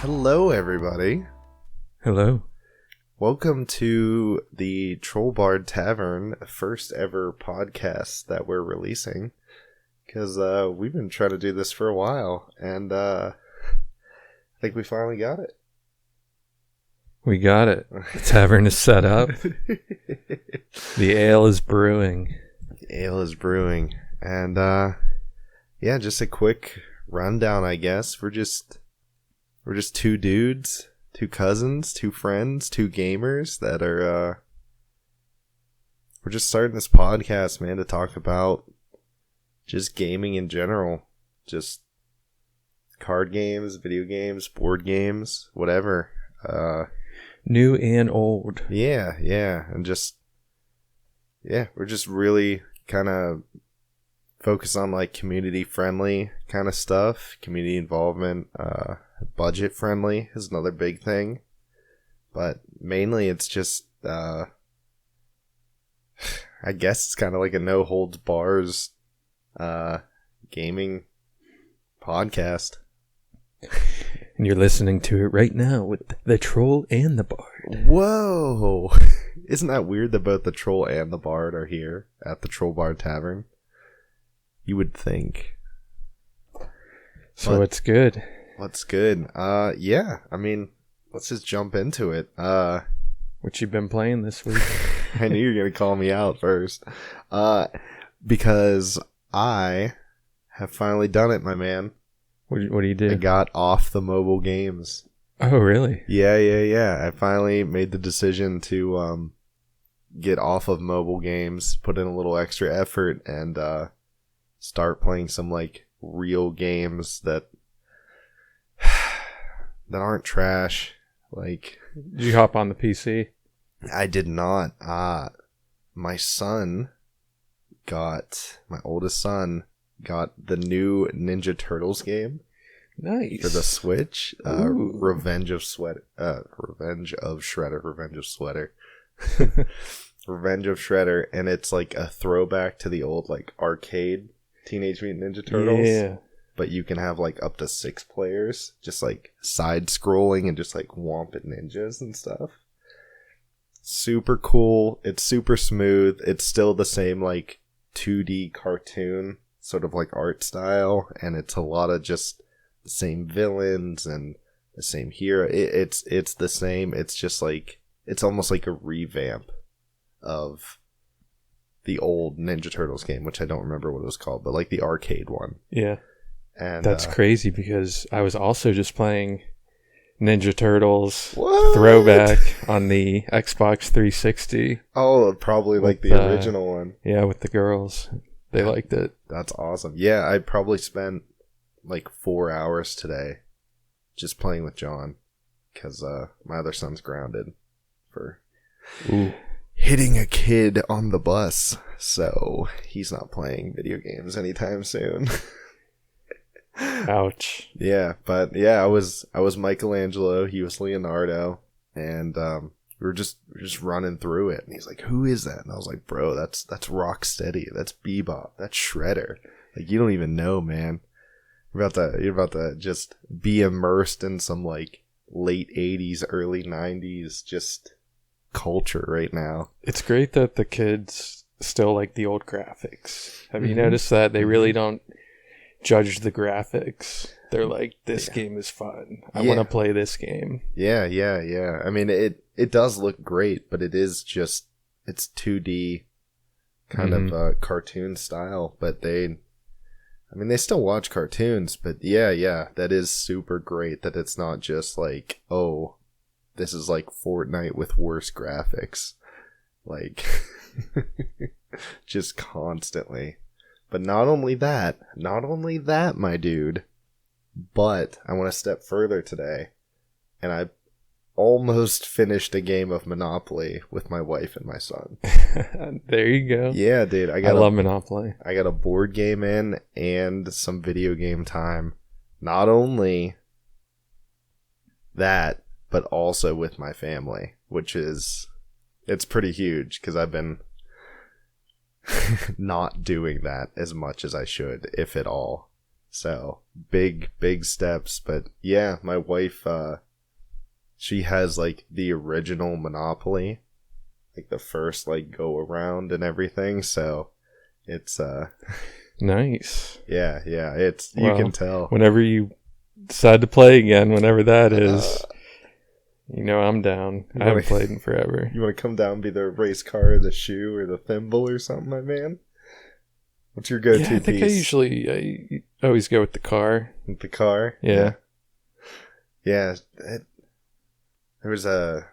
Hello, everybody. Hello. Welcome to the Tavern, first ever podcast that we're releasing. Because we've been trying to do this for a while, and I think we finally got it. We got it. The tavern is set up. The ale is brewing. And yeah, just a quick rundown, I guess. We're just two dudes, two cousins, two friends, two gamers that are we're just starting this podcast, man, to talk about just gaming in general. Just card games, video games, board games, whatever. New and old. Yeah, and we're just really kind of focused on like community friendly kind of stuff, community involvement, budget friendly is another big thing, but mainly it's just I guess it's kind of like a no holds bars gaming podcast. And you're listening to it right now with the Troll and the Bard. Whoa! Isn't that weird that both the Troll and the Bard are here at the Troll Bard Tavern? You would think. So what's good? What's good? Yeah, I mean, let's just jump into it. What you been playing this week? I knew you were going to call me out first. Because I have finally done it, my man. What do you do? I got off the mobile games. Oh, really? Yeah. I finally made the decision to get off of mobile games, put in a little extra effort, and start playing some like real games that aren't trash. Like, did you hop on the PC? I did not. My oldest son got the new Ninja Turtles game. Nice. For the Switch. Revenge of Shredder. Revenge of Shredder, and it's like a throwback to the old like arcade Teenage Mutant Ninja Turtles. Yeah. But you can have like up to 6 players, just like side scrolling and just like whomping ninjas and stuff. Super cool. It's super smooth. It's still the same like 2D cartoon sort of like art style, and it's a lot of just the same villains and the same hero. It's the same. It's just like, it's almost like a revamp of the old Ninja Turtles game, which I don't remember what it was called, but like the arcade one. Yeah. And that's crazy because I was also just playing Ninja Turtles What? Throwback on the Xbox 360. Oh, probably like the original one. Yeah, with the girls. They liked it. That's awesome. Yeah, I probably spent like 4 hours today just playing with John because my other son's grounded for hitting a kid on the bus, so he's not playing video games anytime soon. Ouch. Yeah, but yeah, I was Michelangelo, he was Leonardo, and we were just running through it, and he's like, "Who is that?" And I was like, "Bro, that's Rocksteady, that's Bebop, that's Shredder. Like, you don't even know, man. You're about to just be immersed in some like late 80s, early 90s just culture right now." It's great that the kids still like the old graphics. Have you noticed that they really don't judge the graphics? They're like, this game is fun. I want to play this game. Yeah. I mean, it does look great, but it's 2D kind of cartoon style, but they still watch cartoons, but yeah, that is super great that it's not just like, oh, this is like Fortnite with worse graphics. Like, just constantly. But not only that, my dude, but I want to step further today, and I almost finished a game of Monopoly with my wife and my son. There you go. Yeah, dude. I love Monopoly. I got a board game in and some video game time. Not only that, but also with my family, which is, it's pretty huge because I've been not doing that as much as I should, if at all. So big steps. But yeah, my wife, she has like the original Monopoly, like the first like go around and everything. So it's nice. Yeah, it's you can tell. Whenever you decide to play again, whenever that is, I'm down. I haven't played in forever. You want to come down and be the race car, or the shoe, or the thimble, or something, my man? What's your go-to piece? I think I always go with the car. With the car? Yeah. Yeah. There was I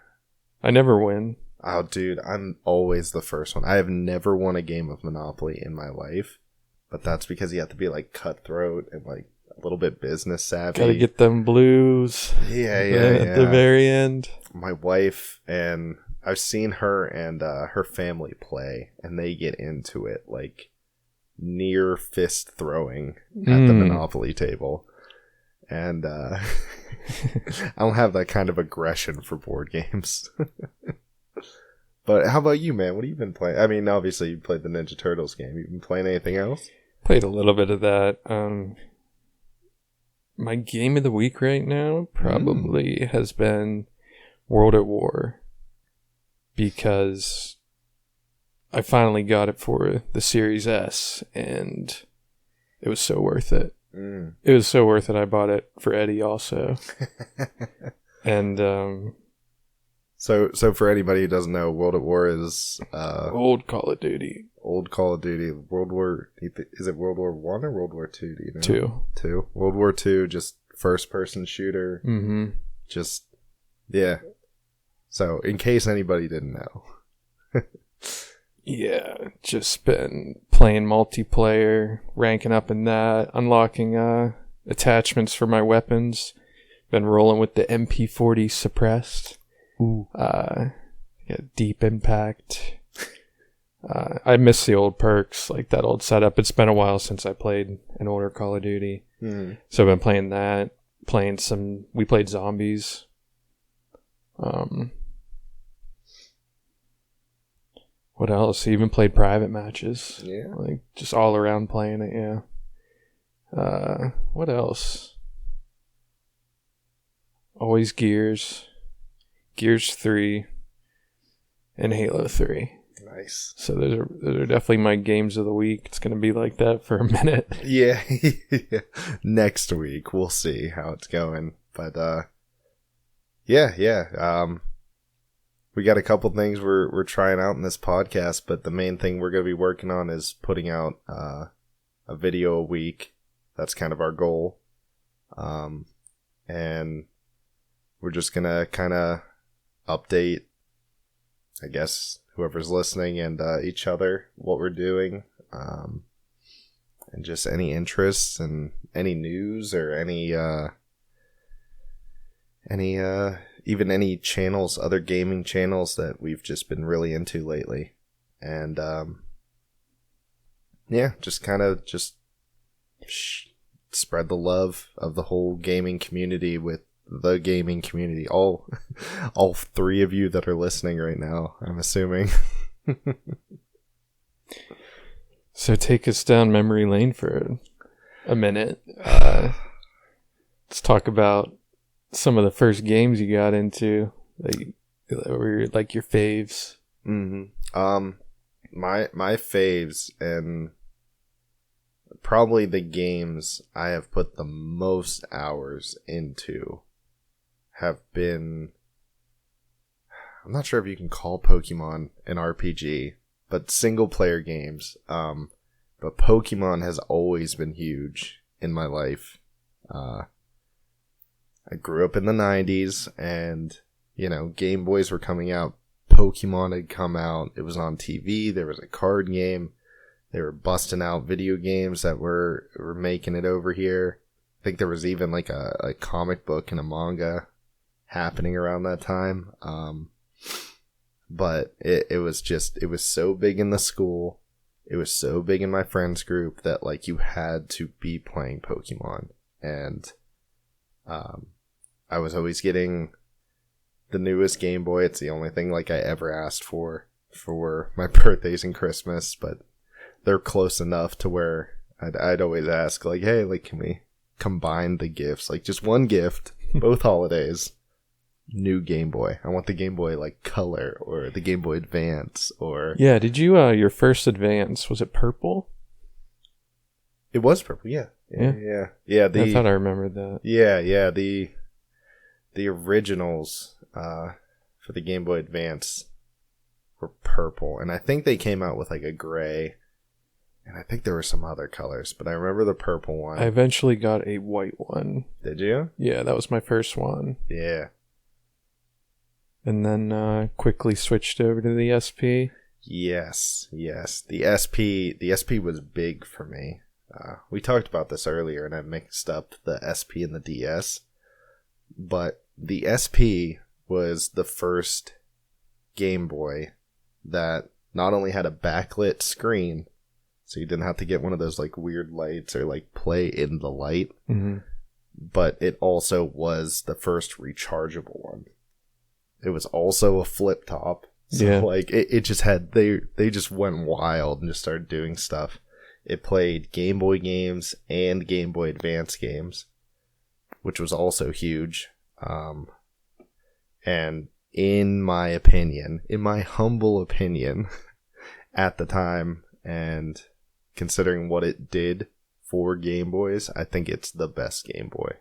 never win. Oh, dude, I'm always the first one. I have never won a game of Monopoly in my life, but that's because you have to be like cutthroat and like a little bit business savvy. Gotta get them blues. Yeah. At the very end. My wife, and I've seen her and her family play, and they get into it like near fist throwing at the Monopoly table. And I don't have that kind of aggression for board games. But how about you, man? What have you been playing? I mean, obviously you played the Ninja Turtles game. You been playing anything else? Played a little bit of that. My game of the week right now probably has been World at War, because I finally got it for the Series S, and it was so worth it. It was so worth it. I bought it for Eddie also. And so for anybody who doesn't know, World at War is old Call of Duty. Old Call of Duty. World War, is it World War One or World War Two? Do you know? Two. World War Two, just first person shooter. Mm-hmm. Just So in case anybody didn't know. Yeah, just been playing multiplayer, ranking up in that, unlocking attachments for my weapons. Been rolling with the MP40 suppressed. Ooh. Deep impact. I miss the old perks, like that old setup. It's been a while since I played an older Call of Duty. So I've been playing that. We played zombies. What else? Even played private matches. Yeah. Like, just all around playing it, yeah. What else? Always Gears. Gears 3. And Halo 3. Nice. So those are definitely my games of the week. It's going to be like that for a minute. Yeah. Next week, we'll see how it's going. But, yeah. We got a couple things we're trying out in this podcast, but the main thing we're going to be working on is putting out a video a week. That's kind of our goal. And we're just going to kind of update, I guess, whoever's listening and each other, what we're doing. And just any interests and any news or even any channels, other gaming channels that we've just been really into lately. And, just kind of spread the love of the whole gaming community with the gaming community. All three of you that are listening right now, I'm assuming. So take us down memory lane for a minute. Let's talk about some of the first games you got into that were like your faves. My faves, and probably the games I have put the most hours into, have been, I'm not sure if you can call Pokemon an RPG, but single player games. But Pokemon has always been huge in my life. I grew up in the 90s, and, Game Boys were coming out. Pokemon had come out. It was on TV. There was a card game. They were busting out video games that were making it over here. I think there was even like a comic book and a manga happening around that time. But it was so big in the school. It was so big in my friends group that like you had to be playing Pokemon. And I was always getting the newest Game Boy. It's the only thing like I ever asked for my birthdays and Christmas, but they're close enough to where I'd always ask, like, hey, like, can we combine the gifts? Like, just one gift, both holidays, new Game Boy. I want the Game Boy, like, Color, or the Game Boy Advance, or... Yeah, did you, your first Advance, was it purple? It was purple, yeah. Yeah. I thought I remembered that. Yeah, the originals for the Game Boy Advance were purple, and I think they came out with, like, a gray... And I think there were some other colors, but I remember the purple one. I eventually got a white one. Did you? Yeah, that was my first one. Yeah. And then quickly switched over to the SP. Yes. The SP was big for me. We talked about this earlier, and I mixed up the SP and the DS. But the SP was the first Game Boy that not only had a backlit screen, so you didn't have to get one of those like weird lights or like play in the light. Mm-hmm. But it also was the first rechargeable one. It was also a flip top. So like it just had they just went wild and just started doing stuff. It played Game Boy games and Game Boy Advance games, which was also huge. And in my opinion, in my humble opinion, at the time, and considering what it did for Game Boys, I think it's the best Game Boy.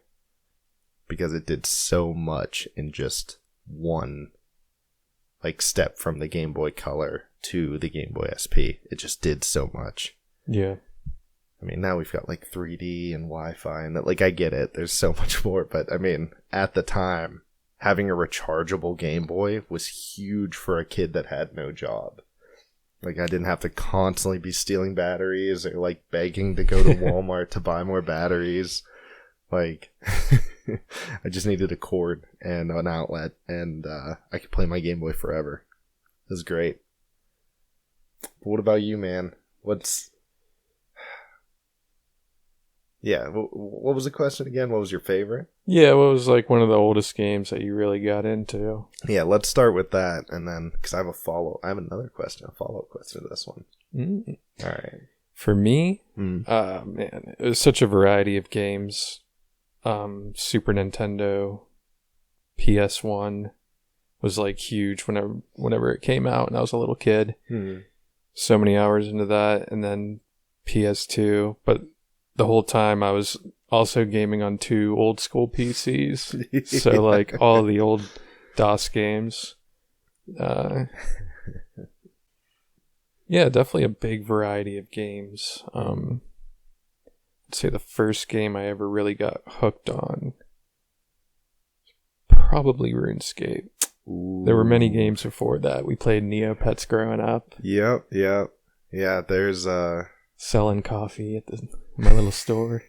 Because it did so much in just one like step from the Game Boy Color to the Game Boy SP. It just did so much. Yeah. I mean, now we've got like 3D and Wi-Fi and that, like, I get it. There's so much more, but I mean, at the time, having a rechargeable Game Boy was huge for a kid that had no job. Like, I didn't have to constantly be stealing batteries or, like, begging to go to Walmart to buy more batteries. Like, I just needed a cord and an outlet, and I could play my Game Boy forever. It was great. But what about you, man? Yeah, what was the question again? What was your favorite? Yeah, what was like one of the oldest games that you really got into? Yeah, let's start with that, and then because I have another question, a follow-up question to this one. Mm. All right. For me, man, it was such a variety of games. Super Nintendo, PS1 was like huge whenever it came out, and I was a little kid. So many hours into that, and then PS2, but the whole time I was also gaming on 2 old school PCs. So like all the old DOS games. Yeah, definitely a big variety of games. I'd say the first game I ever really got hooked on, probably RuneScape. Ooh. There were many games before that. We played Neopets growing up. Yep. Yeah, there's selling coffee at my little store.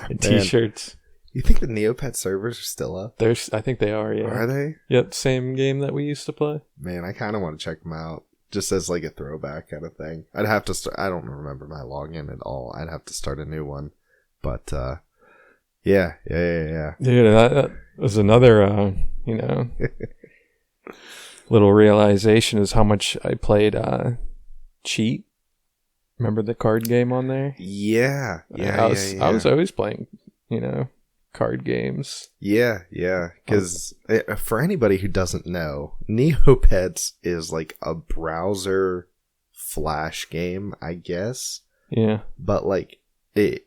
And t-shirts. You think the Neopet servers are still up? I think they are, yeah. Are they? Yep, same game that we used to play. Man, I kind of want to check them out. Just as like a throwback kind of thing. I'd have to start. I don't remember my login at all. I'd have to start a new one. But yeah. Dude, that was another little realization is how much I played Cheat. Remember the card game on there? Yeah. I was always playing, card games. Yeah. Because for anybody who doesn't know, Neopets is like a browser flash game, I guess. Yeah. But like it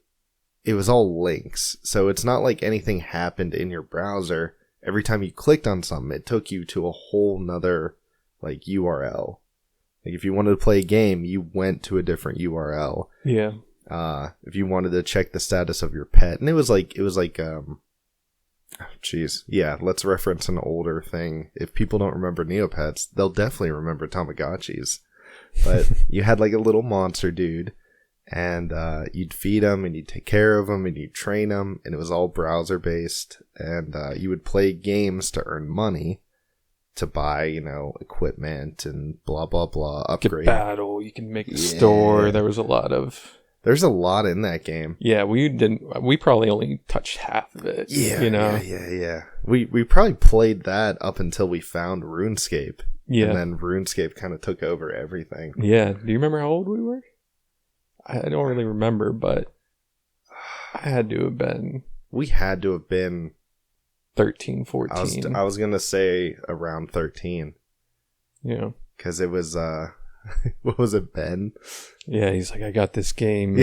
was all links, so it's not like anything happened in your browser. Every time you clicked on something, it took you to a whole nother like URL. Like if you wanted to play a game, you went to a different URL. Yeah. If you wanted to check the status of your pet, and it was like yeah, let's reference an older thing. If people don't remember Neopets, they'll definitely remember Tamagotchis. But you had like a little monster dude, and you'd feed him, and you'd take care of him, and you'd train him, and it was all browser based, and you would play games to earn money to buy, equipment and blah blah blah, upgrade. You can battle, you can make a store. There's a lot in that game. Yeah, we probably only touched half of it. Yeah. We probably played that up until we found RuneScape. Yeah. And then RuneScape kind of took over everything. Yeah. Do you remember how old we were? I don't really remember, but I had to have been. We had to have been 13, 14. I was gonna say around 13. Yeah. Because it was, what was it, Ben? Yeah, he's like, I got this game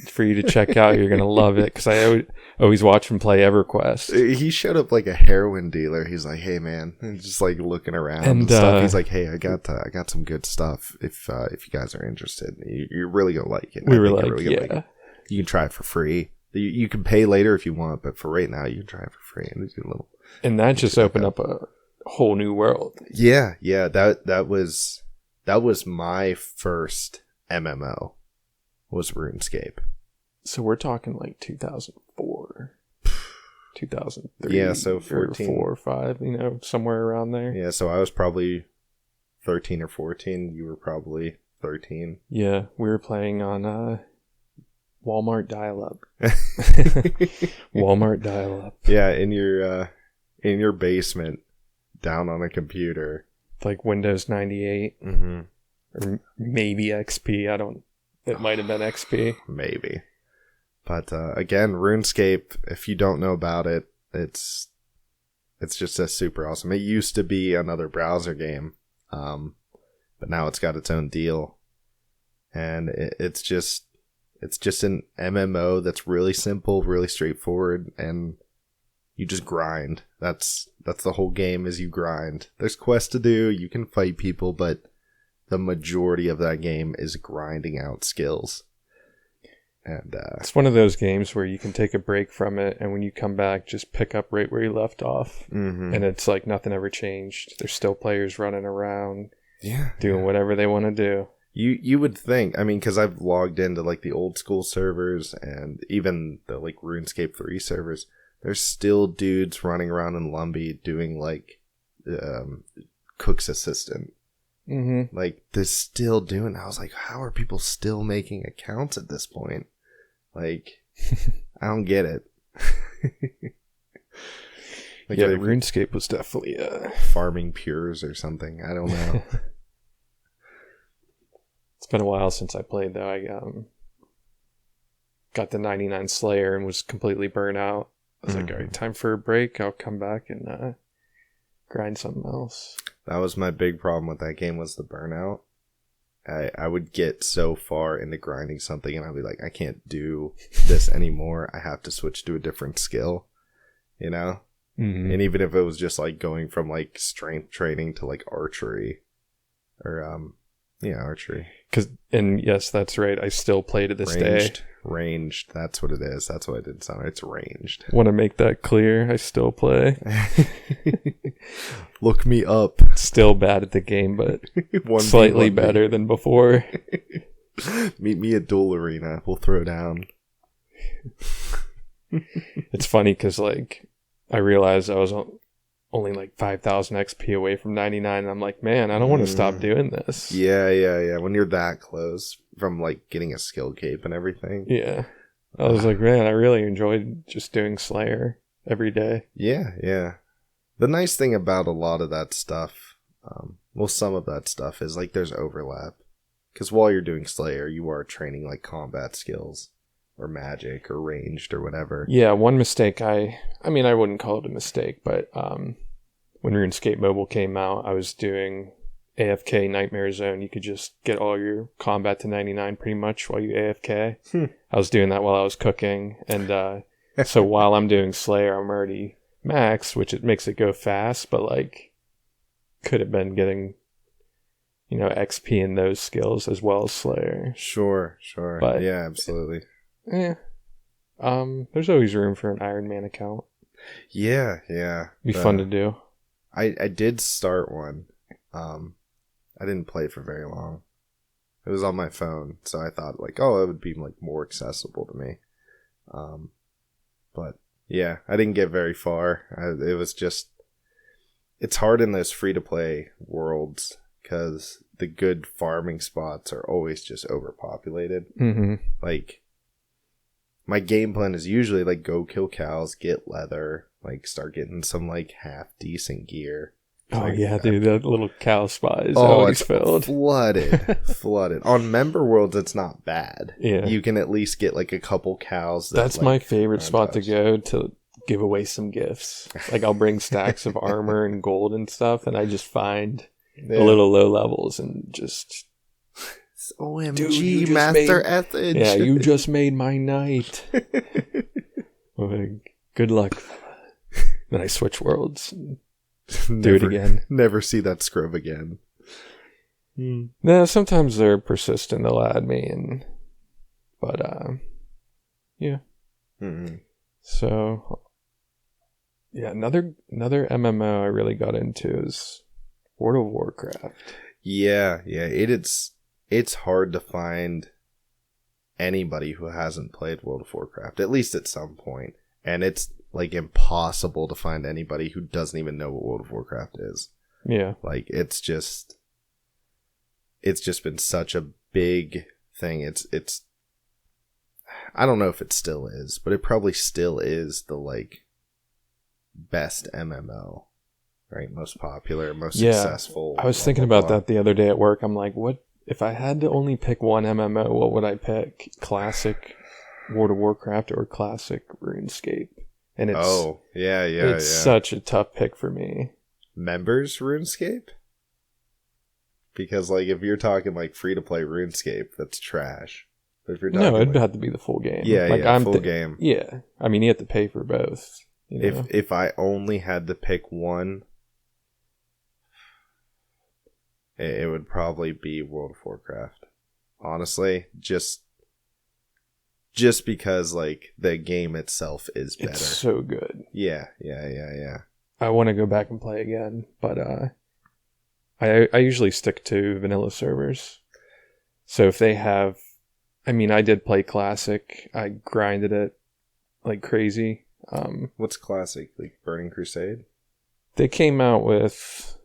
for you to check out. You're going to love it. Because I always watch him play EverQuest. He showed up like a heroin dealer. He's like, hey, man. And just like looking around and stuff. He's like, hey, I got some good stuff if you guys are interested. You're really going to like it. We were like, really like it. You can try it for free. You can pay later if you want, but for right now, you can try it for free. And that just opened up a whole new world. Yeah. That was my first MMO, was RuneScape. So we're talking like 2004, 2003. Yeah, so 14. 4 or 5, somewhere around there. Yeah, so I was probably 13 or 14. You were probably 13. Yeah, we were playing on Walmart dial-up. Walmart dial-up. Yeah, in your basement, down on a computer. Like Windows 98. Mm-hmm. Or maybe XP. It might have been XP. Maybe. But again, RuneScape, if you don't know about it, it's just a super awesome. It used to be another browser game, but now it's got its own deal. And it's just an MMO that's really simple, really straightforward, and you just grind. That's the whole game, is you grind. There's quests to do, you can fight people, but the majority of that game is grinding out skills. And it's one of those games where you can take a break from it, and when you come back, just pick up right where you left off. Mm-hmm. And it's like nothing ever changed. There's still players running around, doing yeah. whatever they want to do. You would think, I mean, because I've logged into like the old school servers and even the like RuneScape 3 servers. There's still dudes running around in Lumbee doing like cook's assistant. Mm-hmm. Like, they're still doing. I was like, how are people still making accounts at this point? Like, I don't get it. Like, yeah, RuneScape was definitely farming pures or something. I don't know. It's been a while since I played, though. I got the 99 Slayer and was completely burnt out. I was like, all right, time for a break. I'll come back and grind something else. That was my big problem with that game, was the burnout. I would get so far into grinding something and I'd be like, I can't do this anymore. I have to switch to a different skill, you know? Mm-hmm. And even if it was just like going from like strength training to like archery or, archery. And yes, that's right. I still play to this day. Ranged. That's what it is. That's what I did sound. It's ranged. Want to make that clear. I still play. Look me up. Still bad at the game, but slightly better than before. Meet me at Duel Arena. We'll throw down. It's funny because like I realized I was only like 5,000 XP away from 99. And I'm like, man, I don't want to stop doing this. Yeah. When you're that close from like getting a skill cape and everything. Yeah. I was like, man, I really enjoyed just doing Slayer every day. Yeah. The nice thing about a lot of that stuff, some of that stuff is like there's overlap. Because while you're doing Slayer, you are training like combat skills or magic or ranged or whatever. Yeah, one mistake I wouldn't call it a mistake, but when RuneScape Mobile came out, I was doing AFK Nightmare Zone. You could just get all your combat to 99 pretty much while you AFK. I was doing that while I was cooking, and so while I'm doing Slayer, I'm already maxed, which it makes it go fast, but like could have been getting XP in those skills as well as Slayer. Sure. But yeah, absolutely. There's always room for an Iron Man account. Yeah. Be fun to do. I did start one. I didn't play for very long. It was on my phone, so I thought like, it would be like more accessible to me. But yeah, I didn't get very far. It was just, it's hard in those free to play worlds because the good farming spots are always just overpopulated. Mm-hmm. Like, my game plan is usually like go kill cows, get leather, like start getting some like half decent gear, Oh yeah, dude, that little cow spot is Oh, always it's filled. flooded. On member worlds, it's not bad. Yeah. You can at least get like a couple cows. That's my favorite spot to go to give away some gifts. Like I'll bring stacks of armor and gold and stuff, and I just find the little low levels and just. OMG, Dude, Master Ethage. Yeah, you just made my night. Good luck, fella. Then I switch worlds. Do it again. Never see that scrub again. No, sometimes they're persistent. They'll add me, but yeah. Mm-hmm. So, yeah, another MMO I really got into is World of Warcraft. Yeah, it's hard to find anybody who hasn't played World of Warcraft, at least at some point, and it's like impossible to find anybody who doesn't even know what World of Warcraft is. Yeah. Like it's just been such a big thing. It's I don't know if it still is, but it probably still is the like best MMO, right? Most popular, most successful. I was thinking about that the other day at work. I'm like, what if I had to only pick one MMO, what would I pick? Classic World of Warcraft or classic RuneScape? And it's such a tough pick for me. Members RuneScape? Because like if you're talking like free to play RuneScape, that's trash. But if you're talking, it'd have to be the full game. Full game. Yeah, I mean you have to pay for both. You know? If I only had to pick one, it would probably be World of Warcraft. Honestly, just because like the game itself is better. It's so good. Yeah. I want to go back and play again, but I usually stick to vanilla servers. So if they have, I mean, I did play classic. I grinded it like crazy. What's classic? Like Burning Crusade? They came out with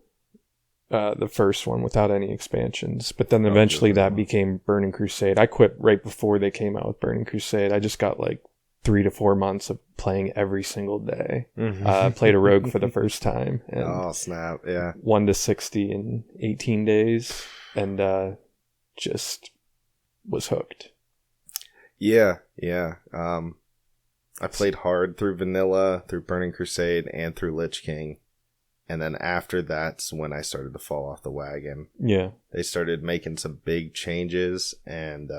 the first one without any expansions, but then eventually that became Burning Crusade. I quit right before they came out with Burning Crusade. I just got like 3 to 4 months of playing every single day. Played a rogue for the first time. And oh snap! Yeah, 1 to 60 in 18 days, and just was hooked. Yeah. I played hard through vanilla, through Burning Crusade, and through Lich King. And then after that's when I started to fall off the wagon. Yeah. They started making some big changes, and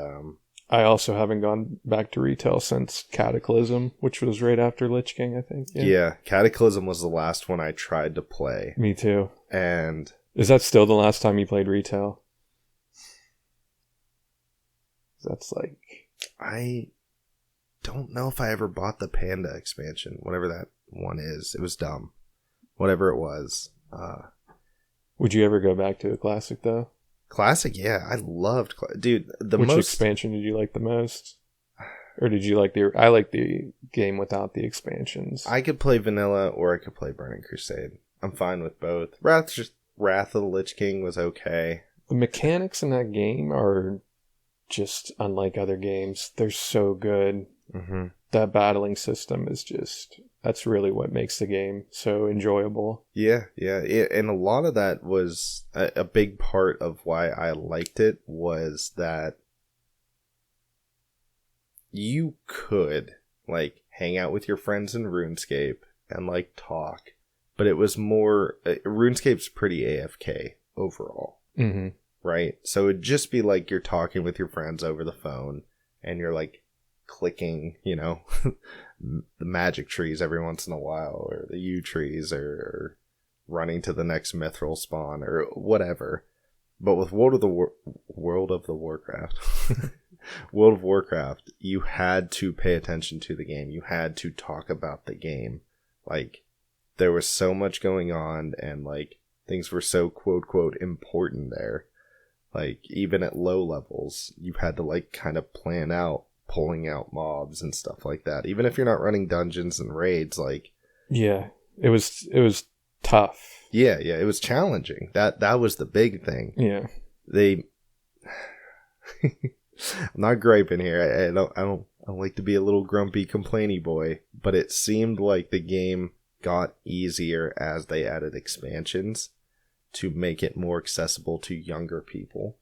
I also haven't gone back to retail since Cataclysm, which was right after Lich King, I think. Yeah, Cataclysm was the last one I tried to play. Me too. And is that still the last time you played retail? That's like... I don't know if I ever bought the Panda expansion, whatever that one is. It was dumb. Whatever it was. Would you ever go back to a classic, though? Classic, yeah. I loved... Dude, Which expansion did you like the most? Or did you like the... I like the game without the expansions. I could play vanilla or I could play Burning Crusade. I'm fine with both. Wrath of the Lich King was okay. The mechanics in that game are just unlike other games. They're so good. Mm-hmm. That battling system is just... That's really what makes the game so enjoyable. Yeah. And a lot of that was a big part of why I liked it was that you could like hang out with your friends in RuneScape and like talk, but it was more RuneScape's pretty AFK overall. Mm-hmm. Right? So it'd just be like you're talking with your friends over the phone and you're like clicking, the magic trees every once in a while, or the yew trees, or running to the next mithril spawn, or whatever. But with World of Warcraft, you had to pay attention to the game. You had to talk about the game. Like, there was so much going on, and like things were so quote quote important there. Like, even at low levels, you had to like kind of plan out pulling out mobs and stuff like that, even if you're not running dungeons and raids. Like, yeah, it was tough. Yeah, it was challenging. That was the big thing. Yeah, I'm not griping here. I don't like to be a little grumpy complainy boy, but it seemed like the game got easier as they added expansions. to make it more accessible to younger people.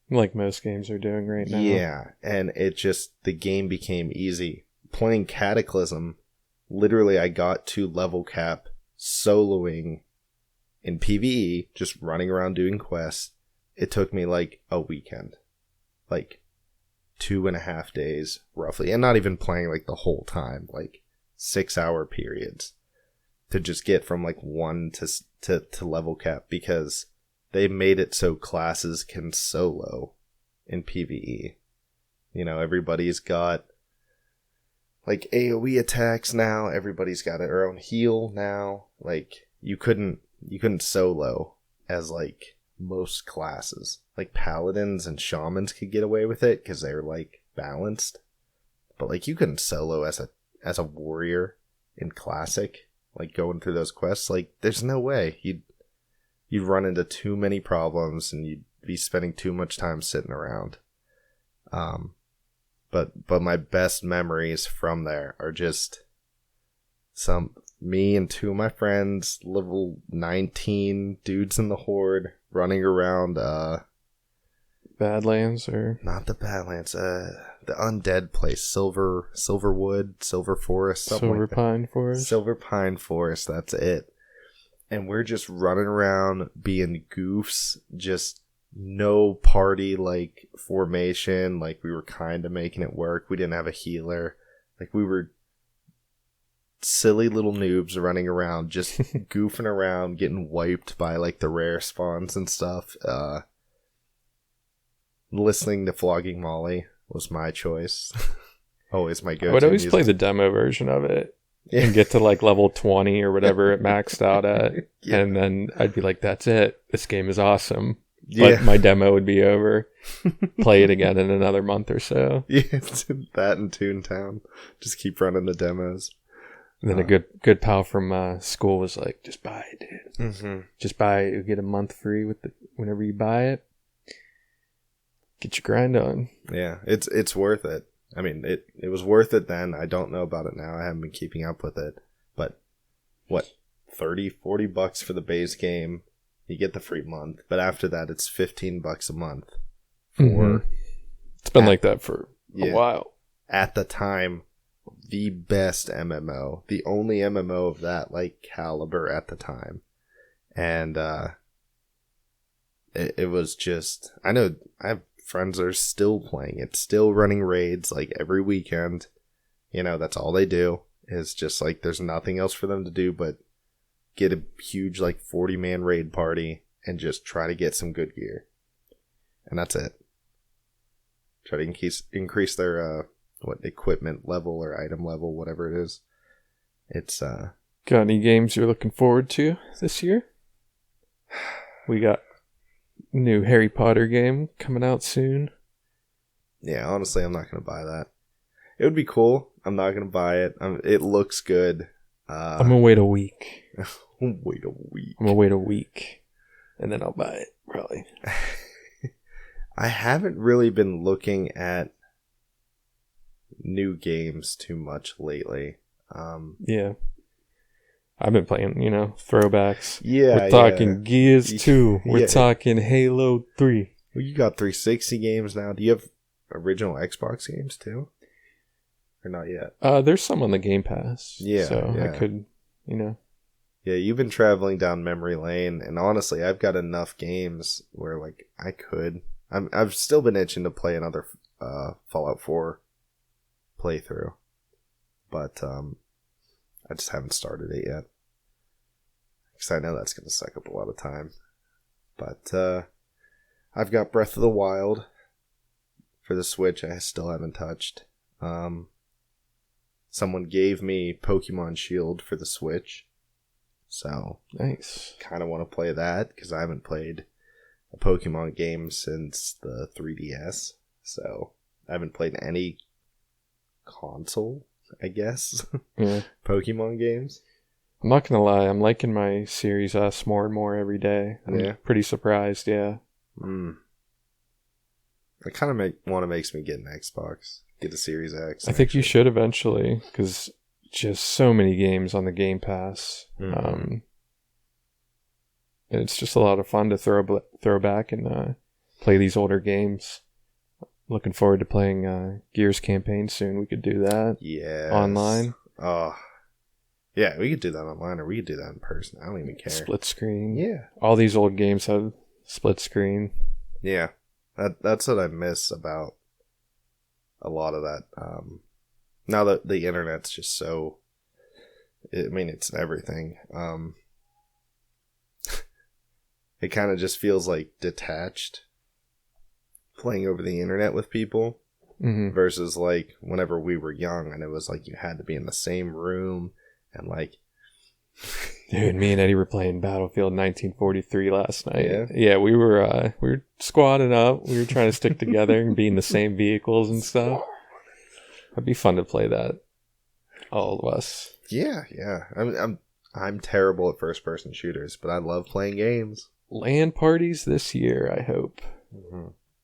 Like most games are doing right now. Yeah, and the game became easy. Playing Cataclysm, literally I got to level cap soloing in PvE, just running around doing quests. It took me like a weekend. Like 2.5 days, roughly. And not even playing like the whole time. Like 6-hour periods. To just get from like 1 to level cap. Because they made it so classes can solo in PvE. You know, everybody's got like AoE attacks now. Everybody's got their own heal now. Like you couldn't solo as like most classes. Like paladins and shamans could get away with it because they're like balanced. But like you couldn't solo as a warrior in classic. Like going through those quests. Like there's no way. You'd run into too many problems and you'd be spending too much time sitting around. But my best memories from there are just me and 2 of my friends, level 19 dudes in the horde, running around Badlands or not the Badlands, the undead place, Silverwood, Silver Forest, something Silver like that. Pine Forest. Silver Pine Forest, that's it. And we're just running around being goofs, just no party like formation, like we were kind of making it work. We didn't have a healer. Like we were silly little noobs running around, just goofing around, getting wiped by like the rare spawns and stuff. Listening to Flogging Molly was my choice. Always my go-to. I would always music. play the demo version of it. And get to like level 20 or whatever it maxed out at. Yeah. And then I'd be like, that's it. This game is awesome. But my demo would be over. Play it again in another month or so. Yeah, that and Toontown. Just keep running the demos. And then a good pal from school was like, just buy it, dude. Mm-hmm. Just buy it. You get a month free whenever you buy it. Get your grind on. Yeah, it's worth it. I mean, it was worth it then. I don't know about it now. I haven't been keeping up with it. But, what, $30-$40 for the base game. You get the free month. But after that, it's $15 a month. It's been like that for a while. At the time, the best MMO. The only MMO of that, like, caliber at the time. And, it was just... I know I have friends are still playing it, still running raids like every weekend. You know, that's all they do. Is just like there's nothing else for them to do but get a huge like 40-man raid party and just try to get some good gear. And that's it. Try to increase their equipment level or item level, whatever it is. It's Got any games you're looking forward to this year? We got new Harry Potter game coming out soon. Yeah, honestly, I'm not going to buy that. It would be cool. I'm not going to buy it. It looks good. I'm going to wait a week. Wait a week. I'm going to wait a week. And then I'll buy it, probably. I haven't really been looking at new games too much lately. Yeah. I've been playing, throwbacks. Yeah, we're talking Gears 2. We're Yeah. talking Halo 3. Well, you got 360 games now. Do you have original Xbox games too? Or not yet? There's some on the Game Pass. Yeah, So yeah. I could, Yeah, you've been traveling down memory lane, and honestly, I've got enough games where like I could. I've still been itching to play another Fallout 4 playthrough, but I just haven't started it yet. Because I know that's going to suck up a lot of time. But I've got Breath of the Wild for the Switch. I still haven't touched. Someone gave me Pokemon Shield for the Switch. So, nice. Kind of want to play that because I haven't played a Pokemon game since the 3DS. So, I haven't played any console, I guess. Yeah. Pokemon games. I'm not going to lie. I'm liking my Series S more and more every day. I'm pretty surprised, yeah. It kind of makes me get an Xbox. Get a Series X. I think you should eventually because just so many games on the Game Pass. Mm-hmm. And it's just a lot of fun to throw back and play these older games. Looking forward to playing Gears campaign soon. We could do that. Yes. Online. Oh, yeah, we could do that online, or we could do that in person. I don't even care. Split screen. Yeah. All these old games have split screen. Yeah. That's what I miss about a lot of that. Now that the internet's just so... I mean, it's everything. It kind of just feels like detached playing over the internet with people versus like whenever we were young and it was like you had to be in the same room and like... Dude, me and Eddie were playing Battlefield 1943 last night. Yeah, we were squatting up. We were trying to stick together and be in the same vehicles and stuff. It'd be fun to play that. All of us. Yeah. I'm terrible at first person shooters, but I love playing games. LAN parties this year, I hope.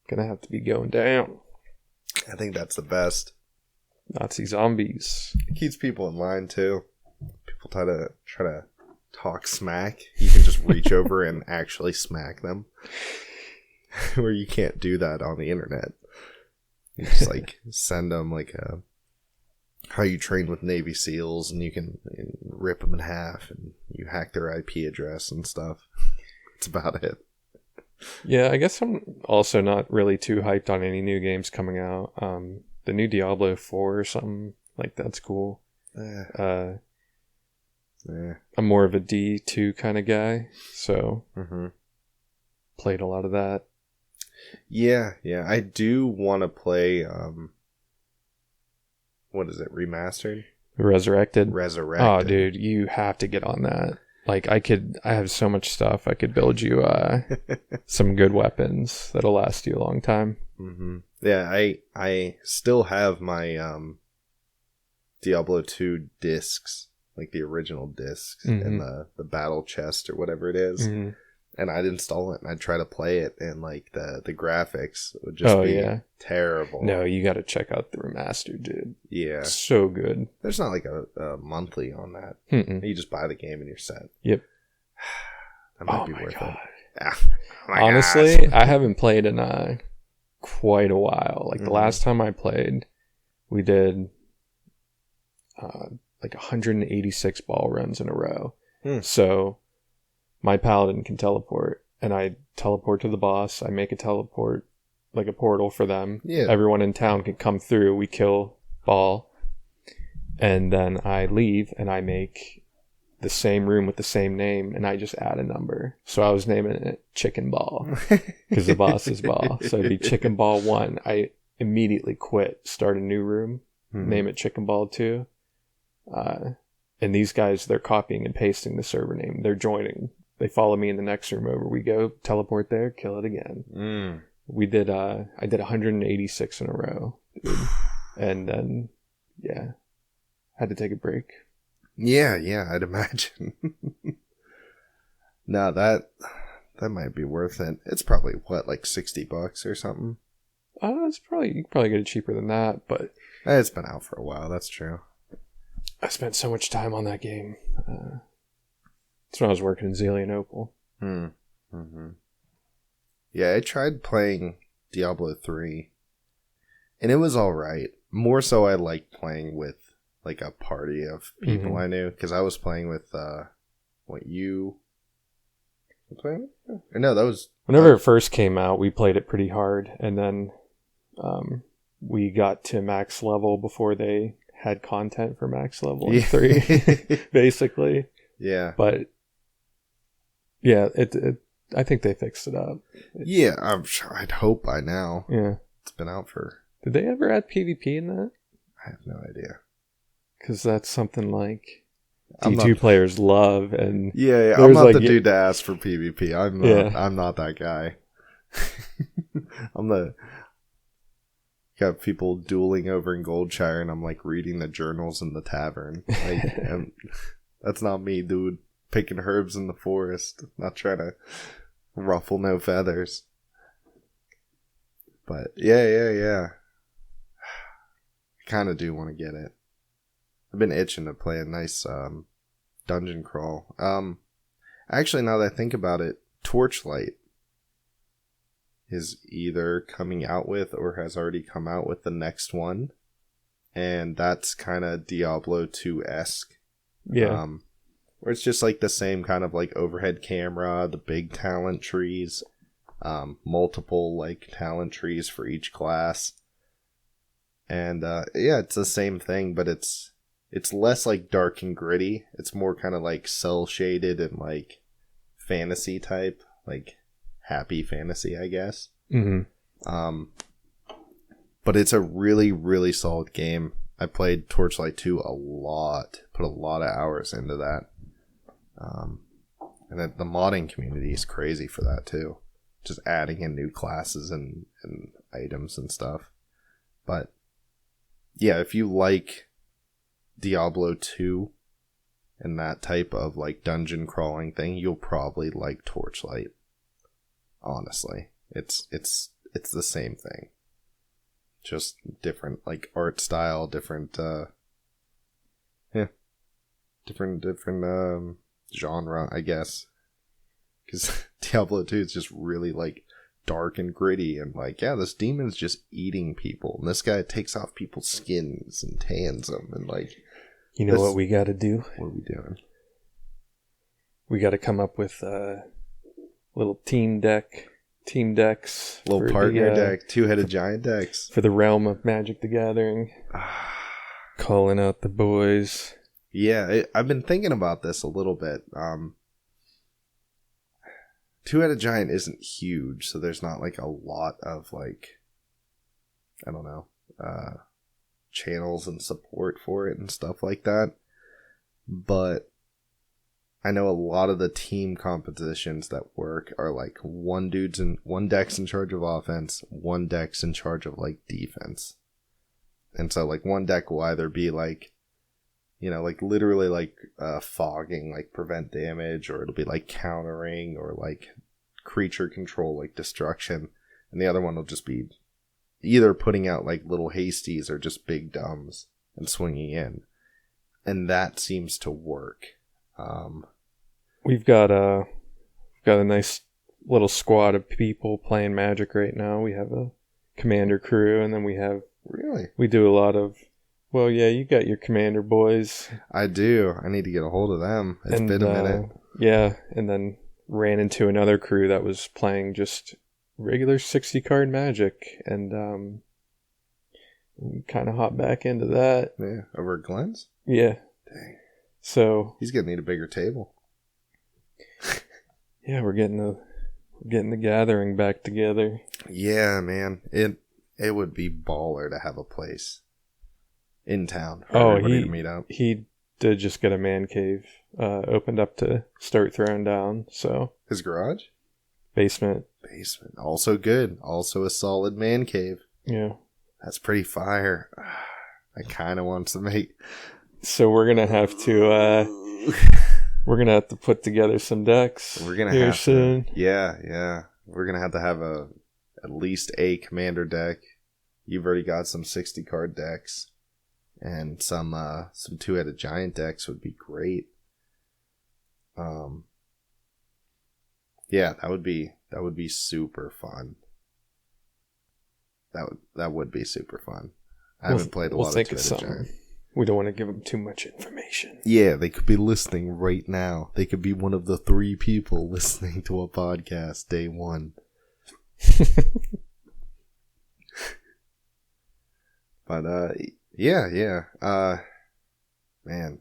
Gonna have to be going down. I think that's the best. Nazi zombies. It keeps people in line too. People try to talk smack. You can just reach over and actually smack them. Where you can't do that on the internet. You just like send them like how you train with Navy SEALs, and you can rip them in half, and you hack their IP address and stuff. That's about it. Yeah, I guess I'm also not really too hyped on any new games coming out. The new Diablo 4 or something like that's cool. I'm more of a D2 kind of guy, so played a lot of that. Yeah, I do want to play. What is it? Remastered? Resurrected. Oh, dude, you have to get on that. Like, I have so much stuff. I could build you some good weapons that'll last you a long time. Yeah, I still have my Diablo 2 discs, like the original discs, in the battle chest or whatever it is. And I'd install it and I'd try to play it, and like the graphics would just be terrible. No, you got to check out the remaster, dude. Yeah. It's so good. There's not like a monthly on that. You just buy the game and you're set. Yep. That might be worth it. Honestly, I haven't played in quite a while. Like the last time I played, we did like 186 ball runs in a row. So my paladin can teleport, and I teleport to the boss. I make a teleport, like a portal for them. Yeah. Everyone in town can come through. We kill Ball, and then I leave, and I make the same room with the same name, and I just add a number. So I was naming it Chicken Ball, because the boss is Ball. So it'd be Chicken Ball 1. I immediately quit, start a new room, name it Chicken Ball 2. And these guys, they're copying and pasting the server name. They're joining. They follow me in the next room over. We go, teleport there, kill it again. We did, I did 186 in a row. Dude. And then, had to take a break. Yeah, I'd imagine. No, that might be worth it. It's probably, like $60 or something? You can probably get it cheaper than that, but... It's been out for a while, that's true. I spent so much time on that game. That's when I was working in Zelianople. Yeah, I tried playing Diablo 3, and it was alright. More so I liked playing with like a party of people I knew, because I was playing with, you were playing with? Or no, that was... Whenever it first came out, we played it pretty hard, and then we got to max level before they had content for max level in 3, basically. Yeah. But yeah, it I think they fixed it up. Yeah, I'm sure. I'd hope by now. Yeah. It's been out for... Did they ever add PvP in that? I have no idea. Because that's something like D2 players love. And yeah, I'm not the dude to ask for PvP. I'm not that guy. Got people dueling over in Goldshire, and I'm like reading the journals in the tavern. Like, that's not me, dude. Picking herbs in the forest, not trying to ruffle no feathers. But yeah. I kind of do want to get it. I've been itching to play a nice dungeon crawl. Actually, now that I think about it, Torchlight is either coming out with or has already come out with the next one. And that's kind of Diablo 2-esque. Yeah. Where it's just like the same kind of like overhead camera, the big talent trees, multiple like talent trees for each class. And yeah, it's the same thing, but it's less like dark and gritty. It's more kind of like cell shaded and like fantasy type, like happy fantasy, I guess. Mm-hmm. But it's a really, really solid game. I played Torchlight 2 a lot, put a lot of hours into that. And then the modding community is crazy for that too. Just adding in new classes and items and stuff. But yeah, if you like Diablo 2 and that type of like dungeon crawling thing, you'll probably like Torchlight. Honestly, it's the same thing. Just different like art style, different genre, I guess. Because Diablo 2 is just really like dark and gritty and like, yeah, this demon's just eating people, and this guy takes off people's skins and tans them, and like, you know what we got to do? What are we doing? We got to come up with little team decks, little partner deck, two-headed giant decks for the realm of Magic the Gathering. Calling out the boys. Yeah, I've been thinking about this a little bit. Two-headed giant isn't huge, so there's not like a lot of like, I don't know, channels and support for it and stuff like that. But I know a lot of the team compositions that work are like one deck's in charge of offense, one deck's in charge of like defense. And so like one deck will either be like, you know, like literally like fogging, like prevent damage, or it'll be like countering, or like creature control, like destruction. And the other one will just be either putting out like little hasties or just big dumbs and swinging in. And that seems to work. We've got a nice little squad of people playing Magic right now. We have a commander crew, and then we do a lot of, well, yeah, you got your commander boys. I do. I need to get a hold of them. It's been a minute. Yeah, and then ran into another crew that was playing just regular 60 card Magic, and we kind of hopped back into that. Yeah, over at Glenn's? Yeah. Dang. So he's gonna need a bigger table. Yeah, we're getting the gathering back together. Yeah, man. It would be baller to have a place in town for everybody to meet up. He did just get a man cave opened up to start throwing down. So his garage? Basement. Also good. Also a solid man cave. Yeah. That's pretty fire. I kind of want to make... So we're going to have to... We're going to have to put together some decks. We're going to have soon. Yeah. We're going to have at least a commander deck. You've already got some 60 card decks, and some two-headed giant decks would be great. Yeah, that would be super fun. That would be super fun. I haven't played a lot of two-headed giant. We don't want to give them too much information. Yeah, they could be listening right now. They could be one of the 3 people listening to a podcast day 1. But, yeah. Man,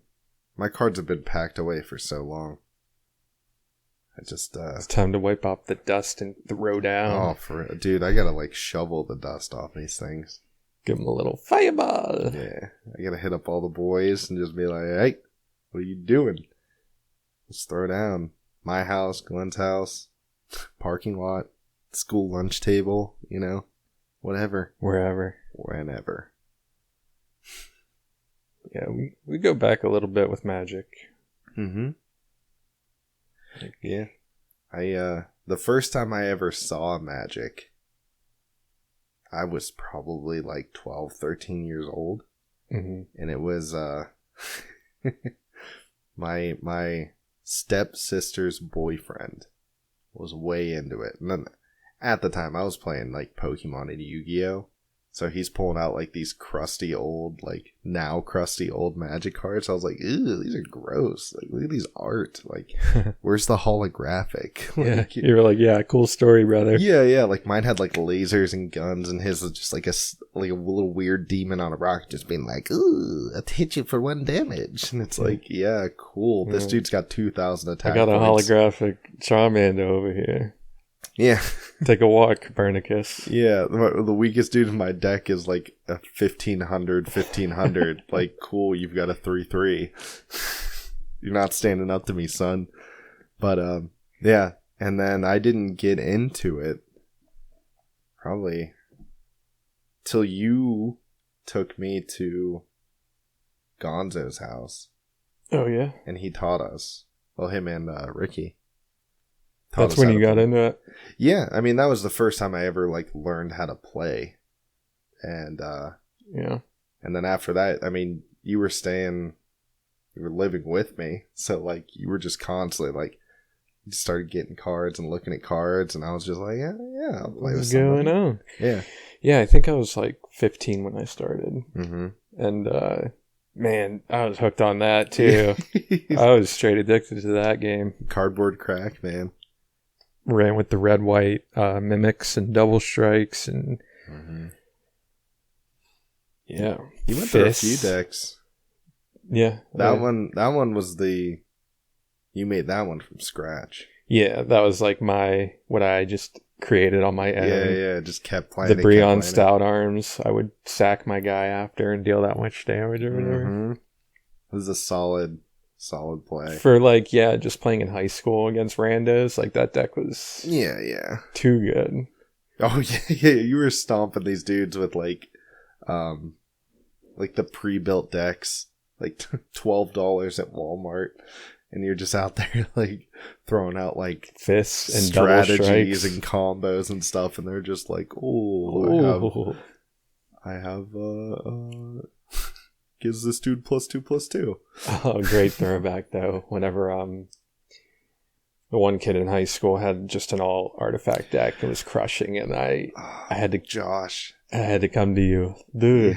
my cards have been packed away for so long. It's time to wipe off the dust and throw down. Oh, dude, I gotta, shovel the dust off these things. Give them a little fireball. Yeah, I gotta hit up all the boys and just be like, hey, what are you doing? Let's throw down. My house, Glenn's house, parking lot, school lunch table, whatever. Whenever. Yeah, we go back a little bit with Magic. Mm-hmm. Yeah. The first time I ever saw Magic, I was probably 12, 13 years old. Mm-hmm. And it was, my stepsister's boyfriend was way into it. And then at the time I was playing like Pokemon and Yu-Gi-Oh! So he's pulling out like these crusty old, like now crusty old Magic cards. I was like, ew, these are gross. Like, look at these art. Like, where's the holographic? Like, yeah, you were like, yeah, cool story, brother. Yeah. Like mine had like lasers and guns, and his was just like a little weird demon on a rock, just being like, ooh, I'll hit you for 1 damage. And it's like, yeah, cool. This dude's got 2,000 attack. I got a points. Holographic Charmander over here. Yeah. Take a walk, Copernicus. Yeah, the weakest dude in my deck is like a 1500. Like, cool, you've got a 3/3. You're not standing up to me, son. But, yeah. And then I didn't get into it probably till you took me to Gonzo's house. Oh, yeah? And he taught us. Well, him and Ricky. That's when you got into it? Yeah, I mean, that was the first time I ever, like, learned how to play. And, yeah. And then after that, I mean, you were living with me. So, like, you were just constantly, like, you started getting cards and looking at cards. And I was just like, yeah, I'll play with somebody. What's going on? Yeah. Yeah, I think I was, like, 15 when I started. Mm-hmm. And, man, I was hooked on that, too. I was straight addicted to that game. Cardboard crack, man. Ran with the red-white mimics and double strikes and yeah, you went through a few decks. Yeah, that one was you made that one from scratch. Yeah, that was like what I just created on my own. Yeah, just kept playing the Breon Stout arms. I would sack my guy after and deal that much damage or whatever. It was a solid play. For just playing in high school against randos, like that deck was too good. Oh yeah, you were stomping these dudes with like the pre-built decks, like $12 at Walmart, and you're just out there like throwing out like fists and strategies and combos and stuff, and they're just like, oh, I have gives this dude +2/+2. Oh, great throwback though. Whenever the one kid in high school had just an all artifact deck and was crushing, and I had to I had to come to you, dude.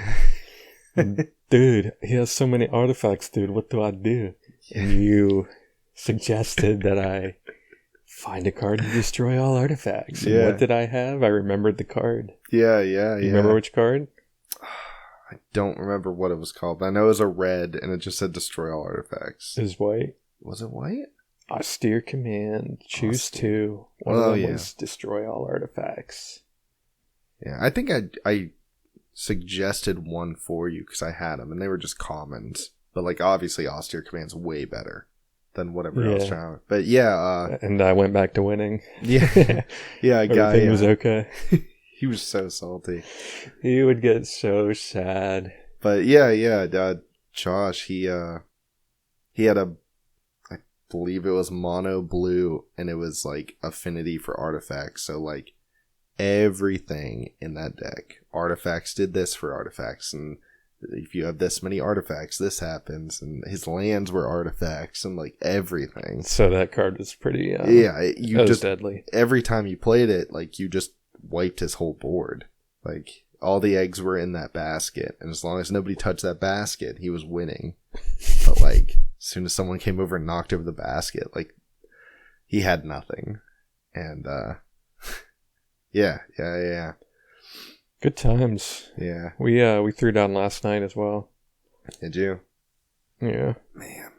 Dude, he has so many artifacts, dude. What do I do? And you suggested that I find a card to destroy all artifacts. And what did I have? I remembered the card. Yeah. You remember which card? I don't remember what it was called, but I know it was a red, and it just said destroy all artifacts. It was white. Was it white? Austere command. Choose two. One of them was destroy all artifacts. Yeah, I think I suggested one for you because I had them, and they were just commons. But like obviously, austere command's way better than whatever else trying. But and I went back to winning. Yeah, Everything was okay. He was so salty. He would get so sad. But Josh, he had I believe it was mono blue, and it was like affinity for artifacts. So like everything in that deck, artifacts did this for artifacts, and if you have this many artifacts, this happens, and his lands were artifacts, and like everything. So that card was pretty you was just deadly. Every time you played it, like you just wiped his whole board. Like all the eggs were in that basket, and as long as nobody touched that basket, he was winning. But like as soon as someone came over and knocked over the basket, like he had nothing. And yeah. Good times. Yeah. We threw down last night as well. Did you? Yeah. Man.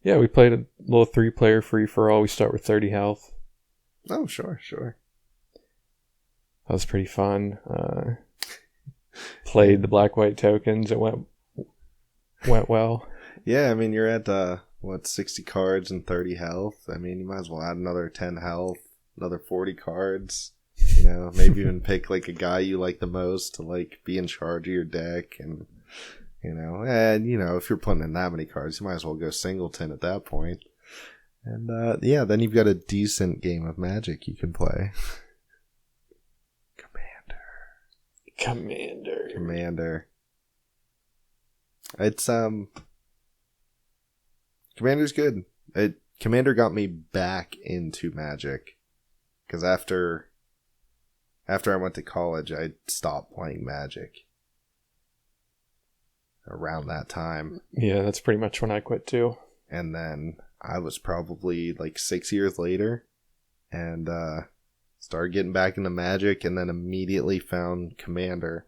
We played a little 3-player free-for-all. We start with 30 health. Oh, sure. That was pretty fun. Played the black-white tokens. It went well. Yeah, I mean, you're at 60 cards and 30 health. I mean, you might as well add another 10 health, another 40 cards. You know, maybe even pick like a guy you like the most to like be in charge of your deck, and if you're putting in that many cards, you might as well go singleton at that point. And then you've got a decent game of Magic you can play. Commander. It's Commander's good. Commander got me back into Magic. Because after I went to college, I stopped playing Magic. Around that time. Yeah, that's pretty much when I quit too. And then I was probably like 6 years later. And started getting back into Magic. And then immediately found Commander.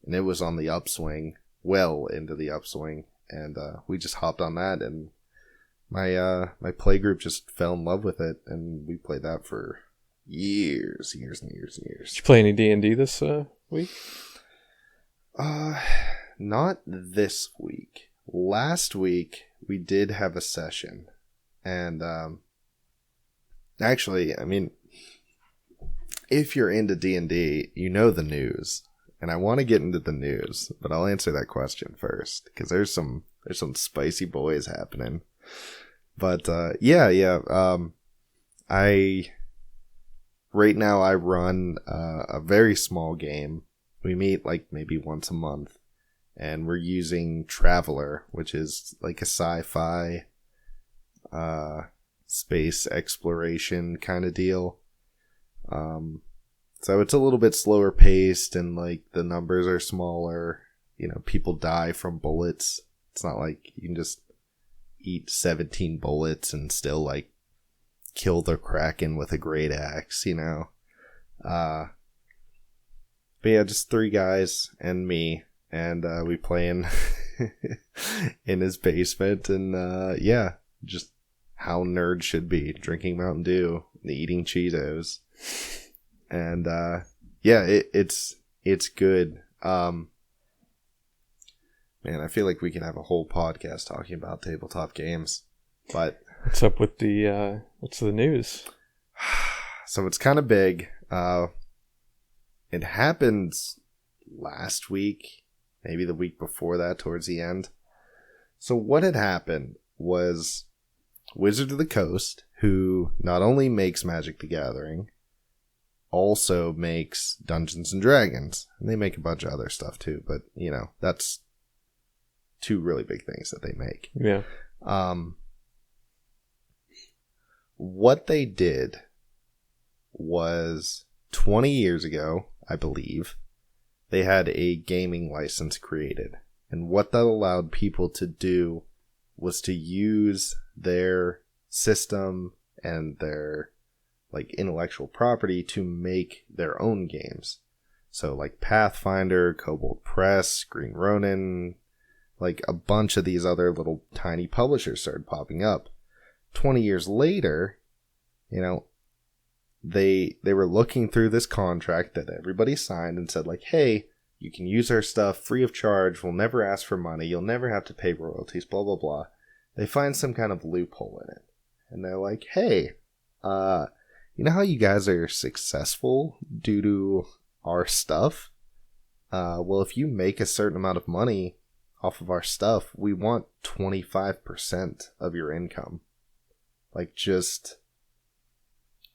And it was on the upswing. Well into the upswing. And we just hopped on that. And my play group just fell in love with it. And we played that for years and years. Did you play any D&D this week? Not this week. Last week we did have a session, and actually, I mean, if you're into D&D, you know the news, and I want to get into the news, but I'll answer that question first because there's some spicy boys happening. But right now I run a very small game. We meet like maybe once a month. And we're using Traveler, which is like a sci-fi space exploration kind of deal. So it's a little bit slower paced and like the numbers are smaller. You know, people die from bullets. It's not like you can just eat 17 bullets and still like kill the Kraken with a great axe, you know. But yeah, just 3 guys and me. And we play in his basement, and just how nerds should be, drinking Mountain Dew and eating Cheetos. And it's good. Man, I feel like we can have a whole podcast talking about tabletop games. But what's up with what's the news? So it's kind of big. It happened last week. Maybe the week before that, towards the end. So what had happened was Wizards of the Coast, who not only makes Magic the Gathering, also makes Dungeons and Dragons. And they make a bunch of other stuff too, but, you know, that's 2 really big things that they make. Yeah. What they did was 20 years ago, I believe, they had a gaming license created. And what that allowed people to do was to use their system and their like intellectual property to make their own games. So like Pathfinder, Kobold Press, Green Ronin, like a bunch of these other little tiny publishers started popping up. 20 years later, you know, they were looking through this contract that everybody signed and said like, hey, you can use our stuff free of charge. We'll never ask for money. You'll never have to pay royalties, blah, blah, blah. They find some kind of loophole in it. And they're like, hey, you know how you guys are successful due to our stuff? Well, if you make a certain amount of money off of our stuff, we want 25% of your income. Like just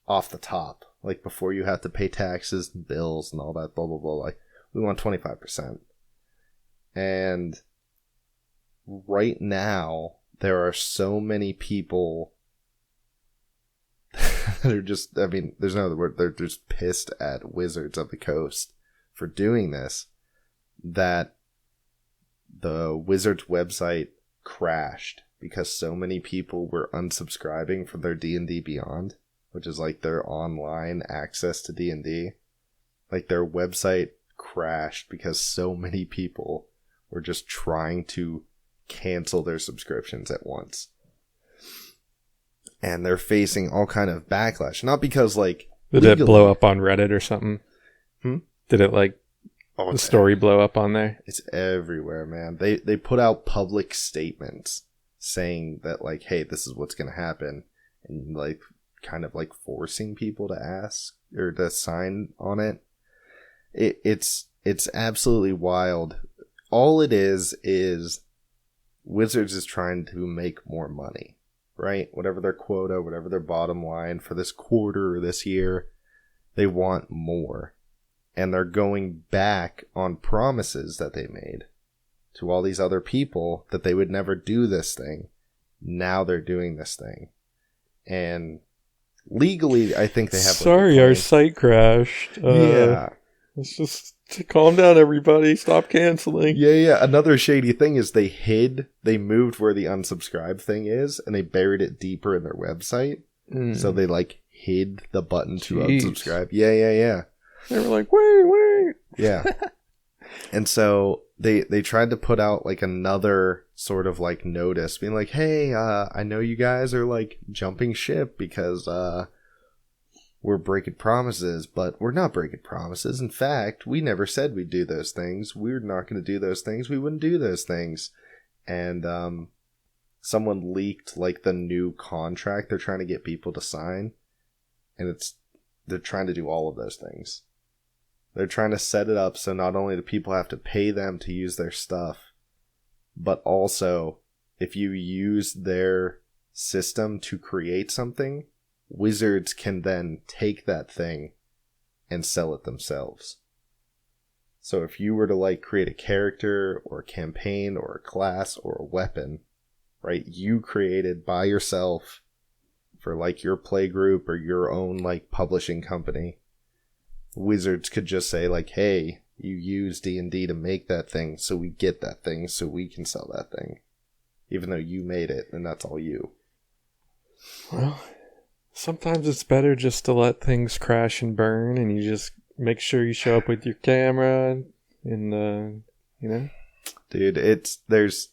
off the top, like before you have to pay taxes and bills and all that, blah, blah, blah. Like, we want 25%. And right now, there are so many people that are just, I mean, there's no other word, they're just pissed at Wizards of the Coast for doing this, that the Wizards website crashed because so many people were unsubscribing from their D&D Beyond, which is like their online access to D&D. Like their website crashed because so many people were just trying to cancel their subscriptions at once. And they're facing all kind of backlash. Not because like... Did it blow up on Reddit or something? Did it like... the story blow up on there? It's everywhere, man. They put out public statements saying that like, hey, this is what's going to happen. And like kind of like forcing people to ask or to sign on it. It's absolutely wild. All it is Wizards is trying to make more money, right? Whatever their quota, whatever their bottom line for this quarter or this year, they want more. And they're going back on promises that they made to all these other people that they would never do this thing. Now they're doing this thing. And legally, I think they have... Sorry, our site crashed. Yeah. Let's just calm down, everybody. Stop canceling. Yeah. Another shady thing is they moved where the unsubscribe thing is, and they buried it deeper in their website. So they, like, hid the button to unsubscribe. Yeah. They were like, wait. Yeah. And so they tried to put out, like, another sort of, like, notice, being like, hey, I know you guys are, like, jumping ship because we're breaking promises, but we're not breaking promises. In fact, we never said we'd do those things. We're not going to do those things. We wouldn't do those things. And someone leaked, like, the new contract they're trying to get people to sign, and they're trying to do all of those things. They're trying to set it up so not only do people have to pay them to use their stuff, but also if you use their system to create something, Wizards can then take that thing and sell it themselves. So if you were to, like, create a character or a campaign or a class or a weapon, right, you created by yourself for, like, your play group or your own, like, publishing company, Wizards could just say, like, hey, you use D&D to make that thing, so we get that thing, so we can sell that thing. Even though you made it, and that's all you. Well, sometimes it's better just to let things crash and burn, and you just make sure you show up with your camera, and, you know? Dude, there's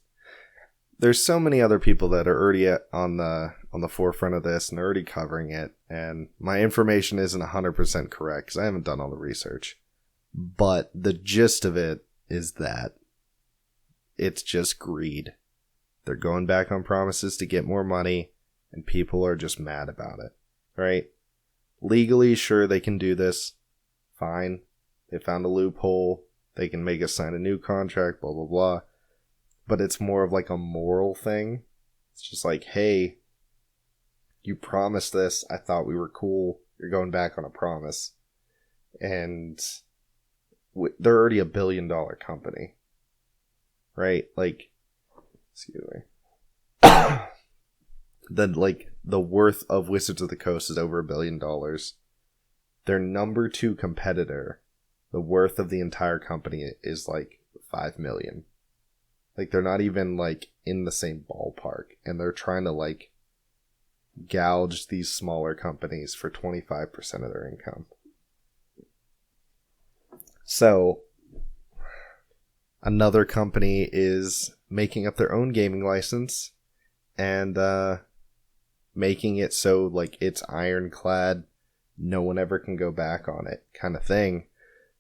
so many other people that are already on the forefront of this and already covering it, and my information isn't 100% correct because I haven't done all the research. But the gist of it is that it's just greed. They're going back on promises to get more money, and people are just mad about it, right? Legally, sure, they can do this. Fine. They found a loophole. They can make us sign a new contract, blah, blah, blah. But it's more of like a moral thing. It's just like, hey, you promised this. I thought we were cool. You're going back on a promise. And they're already $1 billion company. Right? Like, excuse me. Then, like, the worth of Wizards of the Coast is over $1 billion. Their number 2 competitor, the worth of the entire company is like $5 million. Like, they're not even, like, in the same ballpark. And they're trying to, like, gouge these smaller companies for 25% of their income. So, another company is making up their own gaming license and making it so, like, it's ironclad, no one ever can go back on it kind of thing.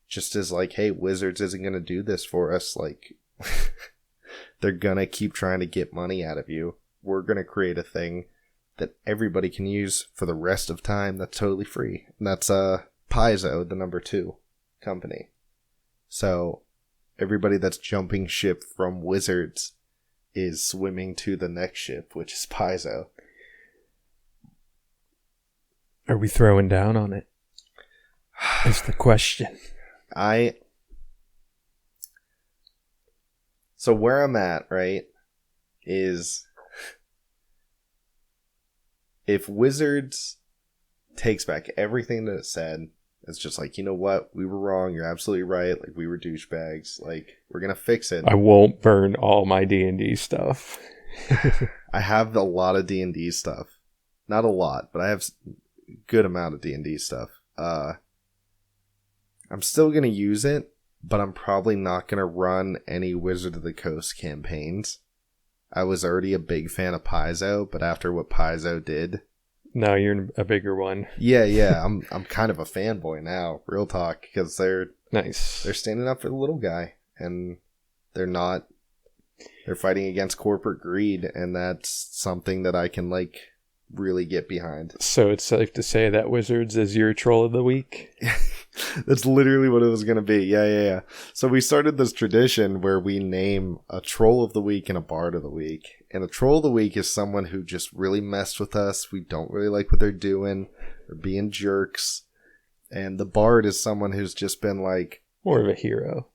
Just as, like, hey, Wizards isn't going to do this for us, like... They're gonna keep trying to get money out of you. We're gonna create a thing that everybody can use for the rest of time that's totally free. And that's Paizo, the number 2 company. So everybody that's jumping ship from Wizards is swimming to the next ship, which is Paizo. Are we throwing down on it? Is the question. So where I'm at, right, is if Wizards takes back everything that it said, it's just like, you know what, we were wrong, you're absolutely right, like, we were douchebags, like, we're gonna fix it. I won't burn all my D&D stuff. I have a lot of D&D stuff. Not a lot, but I have a good amount of D&D stuff. I'm still gonna use it, but I'm probably not going to run any Wizard of the Coast campaigns. I was already a big fan of Paizo, but after what Paizo did... Now you're a bigger one. Yeah. I'm kind of a fanboy now, real talk, because they're... Nice. They're standing up for the little guy, and they're not... They're fighting against corporate greed, and that's something that I can, like, really get behind. So it's safe to say that Wizards is your troll of the week? That's literally what it was going to be. Yeah. So we started this tradition where we name a troll of the week and a bard of the week. And a troll of the week is someone who just really messed with us. We don't really like what they're doing. They're being jerks. And the bard is someone who's just been like... More of a hero.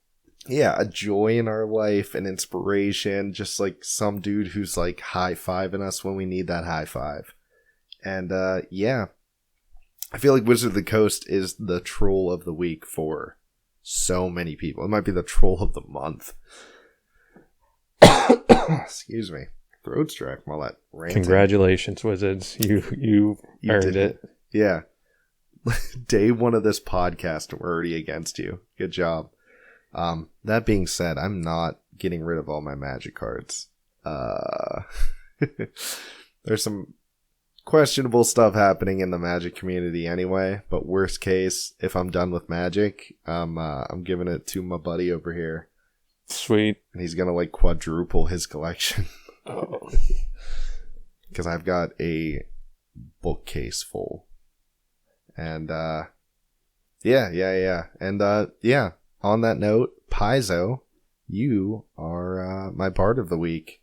yeah, a joy in our life, an inspiration, just like some dude who's like high-fiving us when we need that high five. And yeah, I feel like Wizard of the Coast is the troll of the week for so many people. It might be the troll of the month. Excuse me. Throat's dry from all that ranting. Congratulations, Wizards. You earned it. Yeah. Day one of this podcast, we're already against you. Good job. That being said, I'm not getting rid of all my Magic cards. There's some questionable stuff happening in the Magic community anyway, but worst case, if I'm done with Magic, I'm giving it to my buddy over here. Sweet. And he's gonna like quadruple his collection. Oh. Because I've got a bookcase full. And yeah. And yeah, on that note, Paizo, you are my bard of the week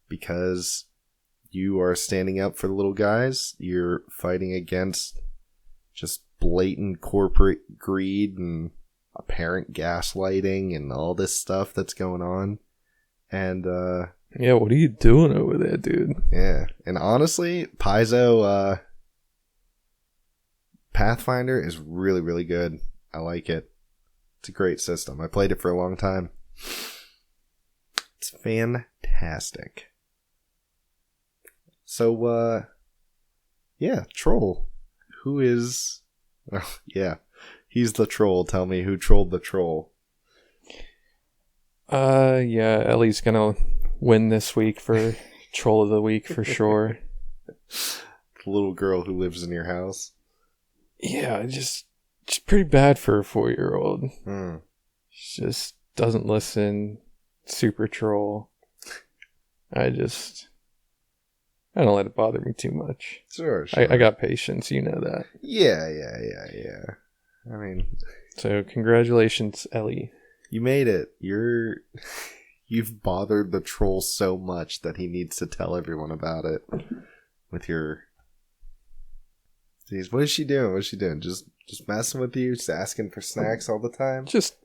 because you are standing up for the little guys. You're fighting against just blatant corporate greed and apparent gaslighting and all this stuff that's going on. And yeah, what are you doing over there, dude? Yeah, and honestly, Paizo Pathfinder is really, really good. I like it. It's a great system. I played it for a long time. It's fantastic. So, yeah, Troll. Who is... Well, yeah, he's the troll. Tell me who trolled the troll. Yeah, Ellie's gonna win this week for Troll of the Week for sure. The little girl who lives in your house. Yeah, just pretty bad for a 4-year-old. She just doesn't listen. Super troll. I don't let it bother me too much. Sure. I got patience, you know that. Yeah. I mean... So, congratulations, Ellie. You made it. You've bothered the troll so much that he needs to tell everyone about it. With your... Jeez, what is she doing? Just messing with you? Just asking for snacks all the time? Just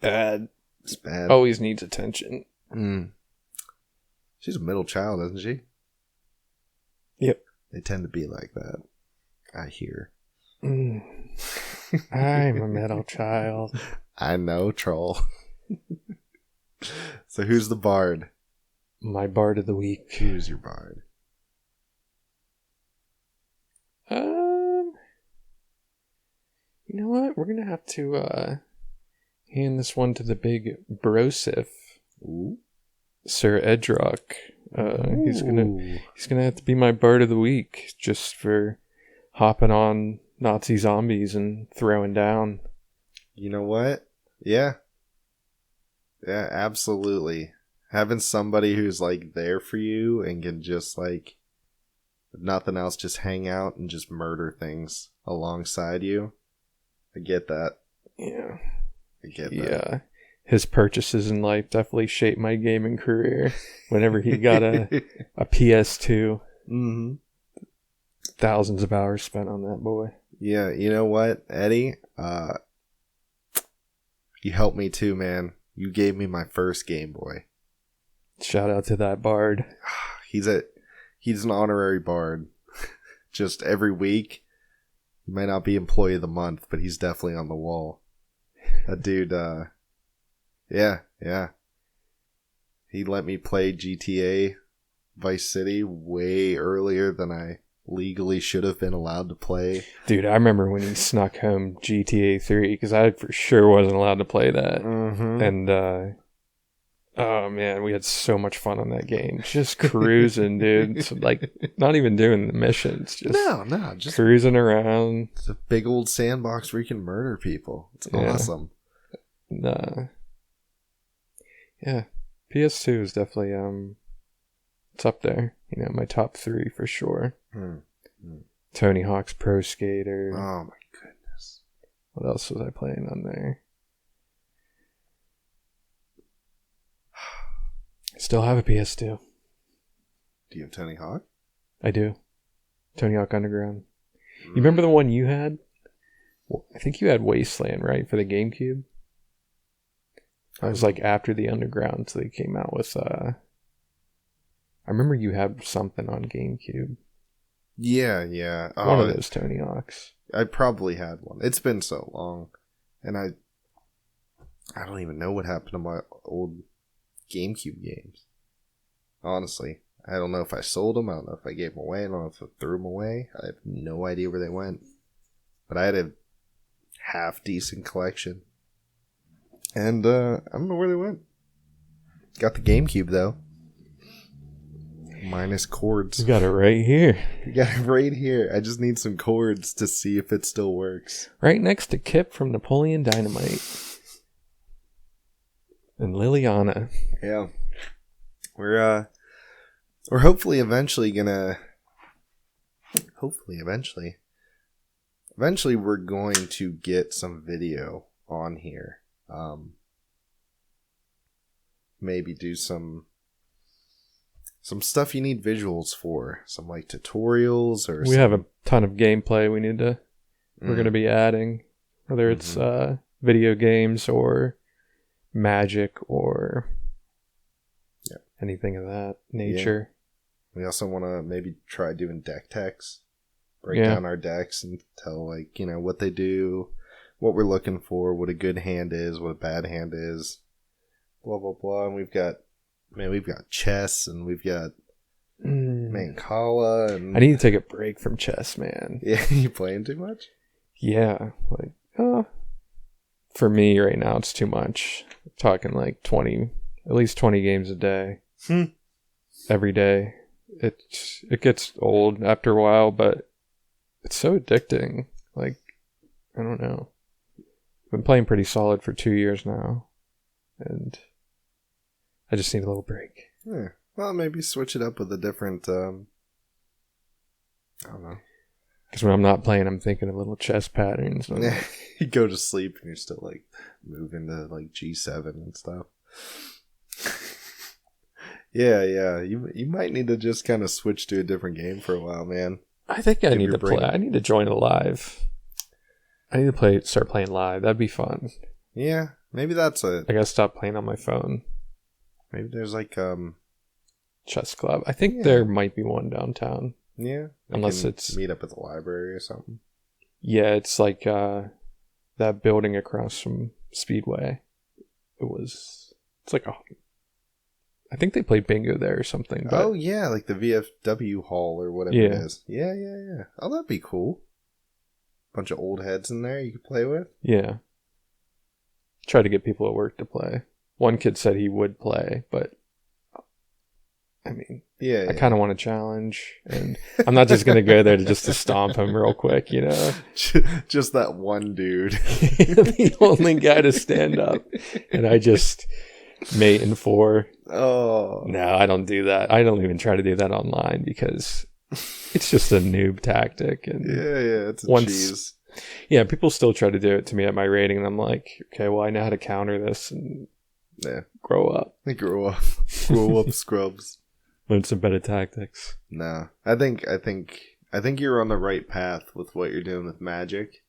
bad. It's bad. Always needs attention. She's a middle child, isn't she? Yep. They tend to be like that. I hear. I'm a middle child. I know, troll. So who's the bard? My bard of the week. Who's your bard? You know what? We're gonna have to hand this one to the big brosif. Ooh. Sir Edrock. He's gonna have to be my bard of the week just for hopping on Nazi zombies and throwing down. You know what? Yeah, absolutely. Having somebody who's like there for you and can just like, if nothing else, just hang out and just murder things alongside you. I get that. Yeah. I get that. Yeah. His purchases in life definitely shaped my gaming career. Whenever he got a PS2. Mm-hmm. Thousands of hours spent on that boy. Yeah, you know what, Eddie? You helped me too, man. You gave me my first Game Boy. Shout out to that bard. He's an honorary bard. Just every week. He might not be employee of the month, but he's definitely on the wall. That dude, yeah. He let me play GTA Vice City way earlier than I legally should have been allowed to play. Dude, I remember when he snuck home GTA 3 because I for sure wasn't allowed to play that. Mm-hmm. And oh man, we had so much fun on that game. Just cruising, dude. So, like, not even doing the missions. Just just cruising around. It's a big old sandbox where you can murder people. It's awesome. Yeah, PS2 is definitely it's up there. You know, my top 3 for sure. Tony Hawk's Pro Skater. Oh my goodness. What else was I playing on there? I still have a PS2. Do you have Tony Hawk? I do. Tony Hawk Underground. You remember the one you had? Well, I think you had Wasteland, right, for the GameCube? I was like after the Underground, so they came out with I remember you had something on GameCube. Yeah. One of those Tony Hawks. I probably had one. It's been so long. And I don't even know what happened to my old GameCube games. Honestly. I don't know if I sold them. I don't know if I gave them away. I don't know if I threw them away. I have no idea where they went. But I had a half-decent collection. And I don't know where they went. Got the GameCube, though. Minus cords. You got it right here. You got it right here. I just need some cords to see if it still works. Right next to Kip from Napoleon Dynamite. And Liliana. Yeah. We're hopefully eventually gonna... Eventually we're going to get some video on here. Maybe do some stuff you need visuals for. Some like tutorials or we have a ton of gameplay we're going to be adding. Whether it's video games or Magic or anything of that nature. Yeah. We also want to maybe try doing deck techs. Break down our decks and tell what they do, what we're looking for, what a good hand is, what a bad hand is, blah blah blah. And we've got chess, and we've got Mancala. And I need to take a break from chess, man. Yeah, you playing too much? Yeah, for me right now it's too much. I'm talking like at least 20 games a day, every day. It gets old after a while, but it's so addicting. Like, I don't know. I've been playing pretty solid for 2 years now, and I just need a little break. Yeah. Well, maybe switch it up with a different, I don't know. Because when I'm not playing, I'm thinking of little chess patterns. Yeah. You go to sleep and you're still, like, moving to, like, G7 and stuff. Yeah. You might need to just kind of switch to a different game for a while, man. I think I need to play. I need to join a live. I need to start playing live. That'd be fun. Yeah, maybe that's it. I gotta stop playing on my phone. Maybe there's like chess club. I think there might be one downtown. Yeah, unless it's meet up at the library or something. Yeah, it's like that building across from Speedway. It's like I think they play bingo there or something. But like the VFW hall or whatever it is. Yeah. Oh, that'd be cool. Bunch of old heads in there you could play with. Yeah. Try to get people at work to play. One kid said he would play, but I mean, I kind of want a challenge, and I'm not just gonna go there to stomp him real quick, you know. Just that one dude, the only guy to stand up, and I just mate in 4. Oh no, I don't do that. I don't even try to do that online because it's just a noob tactic. And it's a cheese. Yeah, people still try to do it to me at my rating, and I'm like, okay, well, I know how to counter this, and grow up. Grow up, scrubs. Learn some better tactics. No, I think you're on the right path with what you're doing with Magic,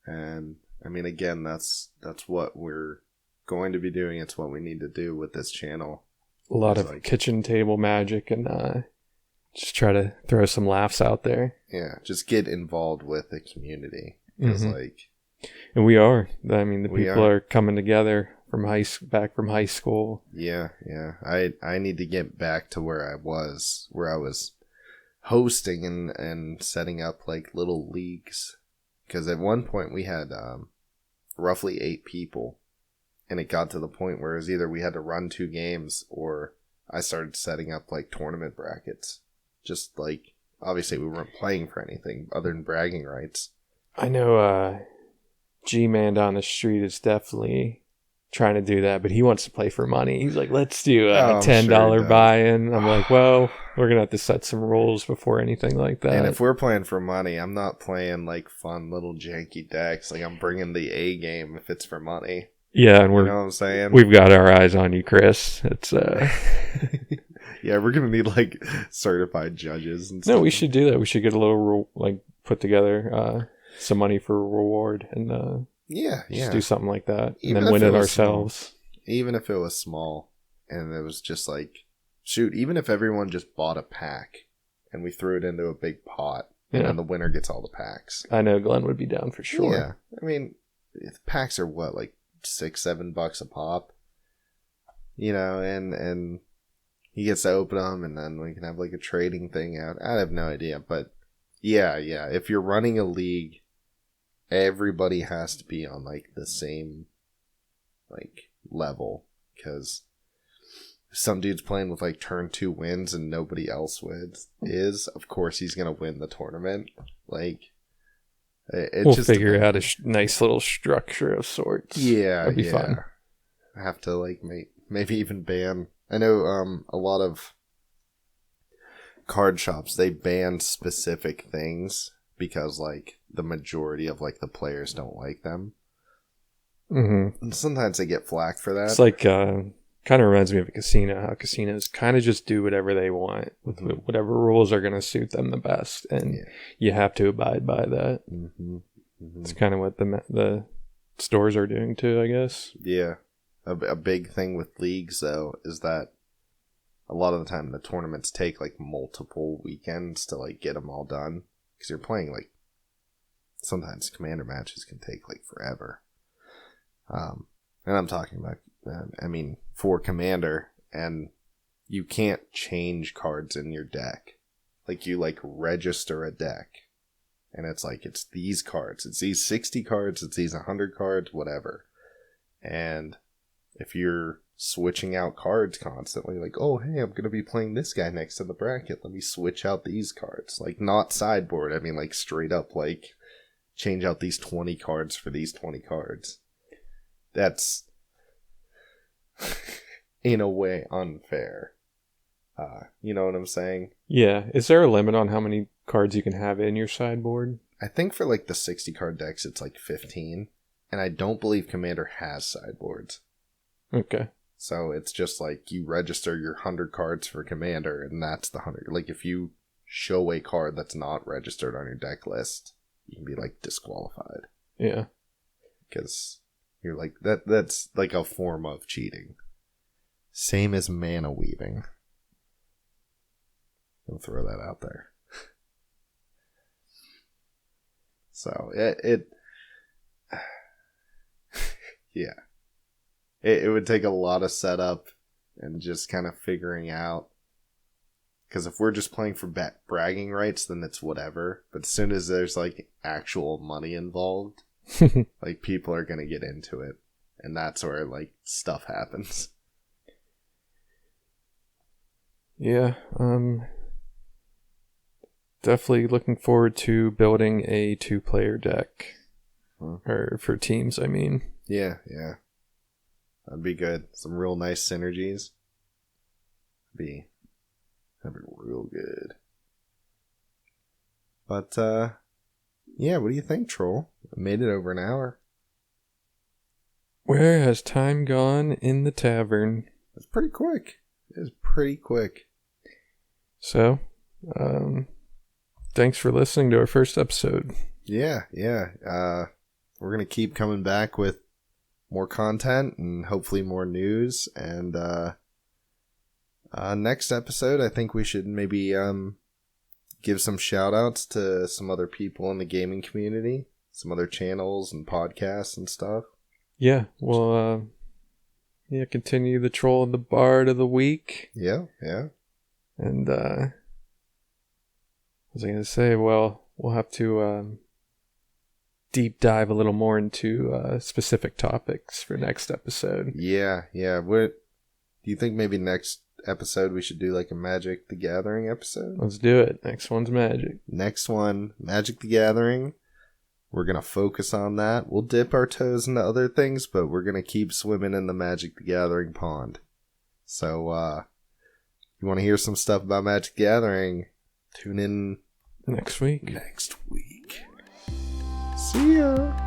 and I mean, again, that's what we're going to be doing. It's what we need to do with this channel. A lot of kitchen table Magic, and just try to throw some laughs out there. Yeah, just get involved with the community. And we are. I mean, the people are coming together back from high school. Yeah. I need to get back to where I was hosting and setting up like little leagues. Because at one point we had roughly 8 people. And it got to the point where it was either we had to run 2 games or I started setting up like tournament brackets. Just like, obviously we weren't playing for anything other than bragging rights. I know G-Man down the street is definitely trying to do that, but he wants to play for money. He's like, let's do a $10 buy-in. I'm like, well, we're going to have to set some rules before anything like that. And if we're playing for money, I'm not playing like fun little janky decks. Like I'm bringing the A game if it's for money. Yeah, and you know what I'm saying? We've got our eyes on you, Chris. It's yeah, we're gonna need like certified judges and stuff. No, we should do that. We should get a little put together some money for a reward and just do something like that, and then win it ourselves. even if it was small, and it was just like, shoot, even if everyone just bought a pack and we threw it into a big pot, and then the winner gets all the packs. I know Glenn would be down for sure. Yeah, I mean, packs are what, like $6-7 a pop, and he gets to open them, and then we can have like a trading thing out. I have no idea, but yeah, if you're running a league, everybody has to be on like the same like level, because some dude's playing with like turn 2 wins and nobody else wins, of course he's gonna win the tournament. Like, we'll just figure out a nice little structure of sorts. Yeah, that'd be fun. I have to like maybe even ban. I know a lot of card shops, they ban specific things because like the majority of like the players don't like them. Mm-hmm. And sometimes they get flack for that. It's like kind of reminds me of a casino, how casinos kind of just do whatever they want with whatever rules are going to suit them the best, and you have to abide by that. It's kind of what the stores are doing too, I guess. Yeah. A big thing with leagues, though, is that a lot of the time the tournaments take like multiple weekends to like get them all done, because you're playing like, sometimes commander matches can take like forever. And I'm talking about, for commander, and you can't change cards in your deck. Like, you like register a deck, and it's like, it's these cards, it's these 60 cards, it's these 100 cards, whatever. And if you're switching out cards constantly, like, oh, hey, I'm going to be playing this guy next to the bracket, let me switch out these cards. Like, not sideboard, like straight up, like, change out these 20 cards for these 20 cards. That's, in a way, unfair. You know what I'm saying? Yeah. Is there a limit on how many cards you can have in your sideboard? I think for, like, the 60 card decks, it's, like, 15. And I don't believe Commander has sideboards. Okay. So it's just like you register your 100 cards for Commander, and that's the 100. Like, if you show a card that's not registered on your deck list, you can be like disqualified. Yeah. Because you're like, that's like a form of cheating. Same as mana weaving. I'll throw that out there. So yeah. It would take a lot of setup and just kind of figuring out. Because if we're just playing for bragging rights, then it's whatever. But as soon as there's like actual money involved, like people are going to get into it. And that's where like stuff happens. Yeah. Definitely looking forward to building a 2-player deck. Or for teams, I mean. Yeah. That'd be good. Some real nice synergies. That'd be real good. But, yeah, what do you think, Troll? I made it over an hour. Where has time gone in the tavern? It's pretty quick. It is pretty quick. So, thanks for listening to our first episode. Yeah. We're going to keep coming back with more content and hopefully more news. And next episode, I think we should maybe give some shout outs to some other people in the gaming community, some other channels and podcasts and stuff. Yeah, we'll continue the Troll and the Bard of the week. Yeah. And what was I going to say? Well, we'll have to deep dive a little more into specific topics for next episode. Yeah. What do you think? Maybe next episode we should do like a Magic the Gathering episode? Let's do it. Next one's Magic. Next one, Magic the Gathering. We're gonna focus on that. We'll dip our toes into other things, but we're gonna keep swimming in the Magic the Gathering pond. So you want to hear some stuff about Magic the Gathering, tune in next week. See ya.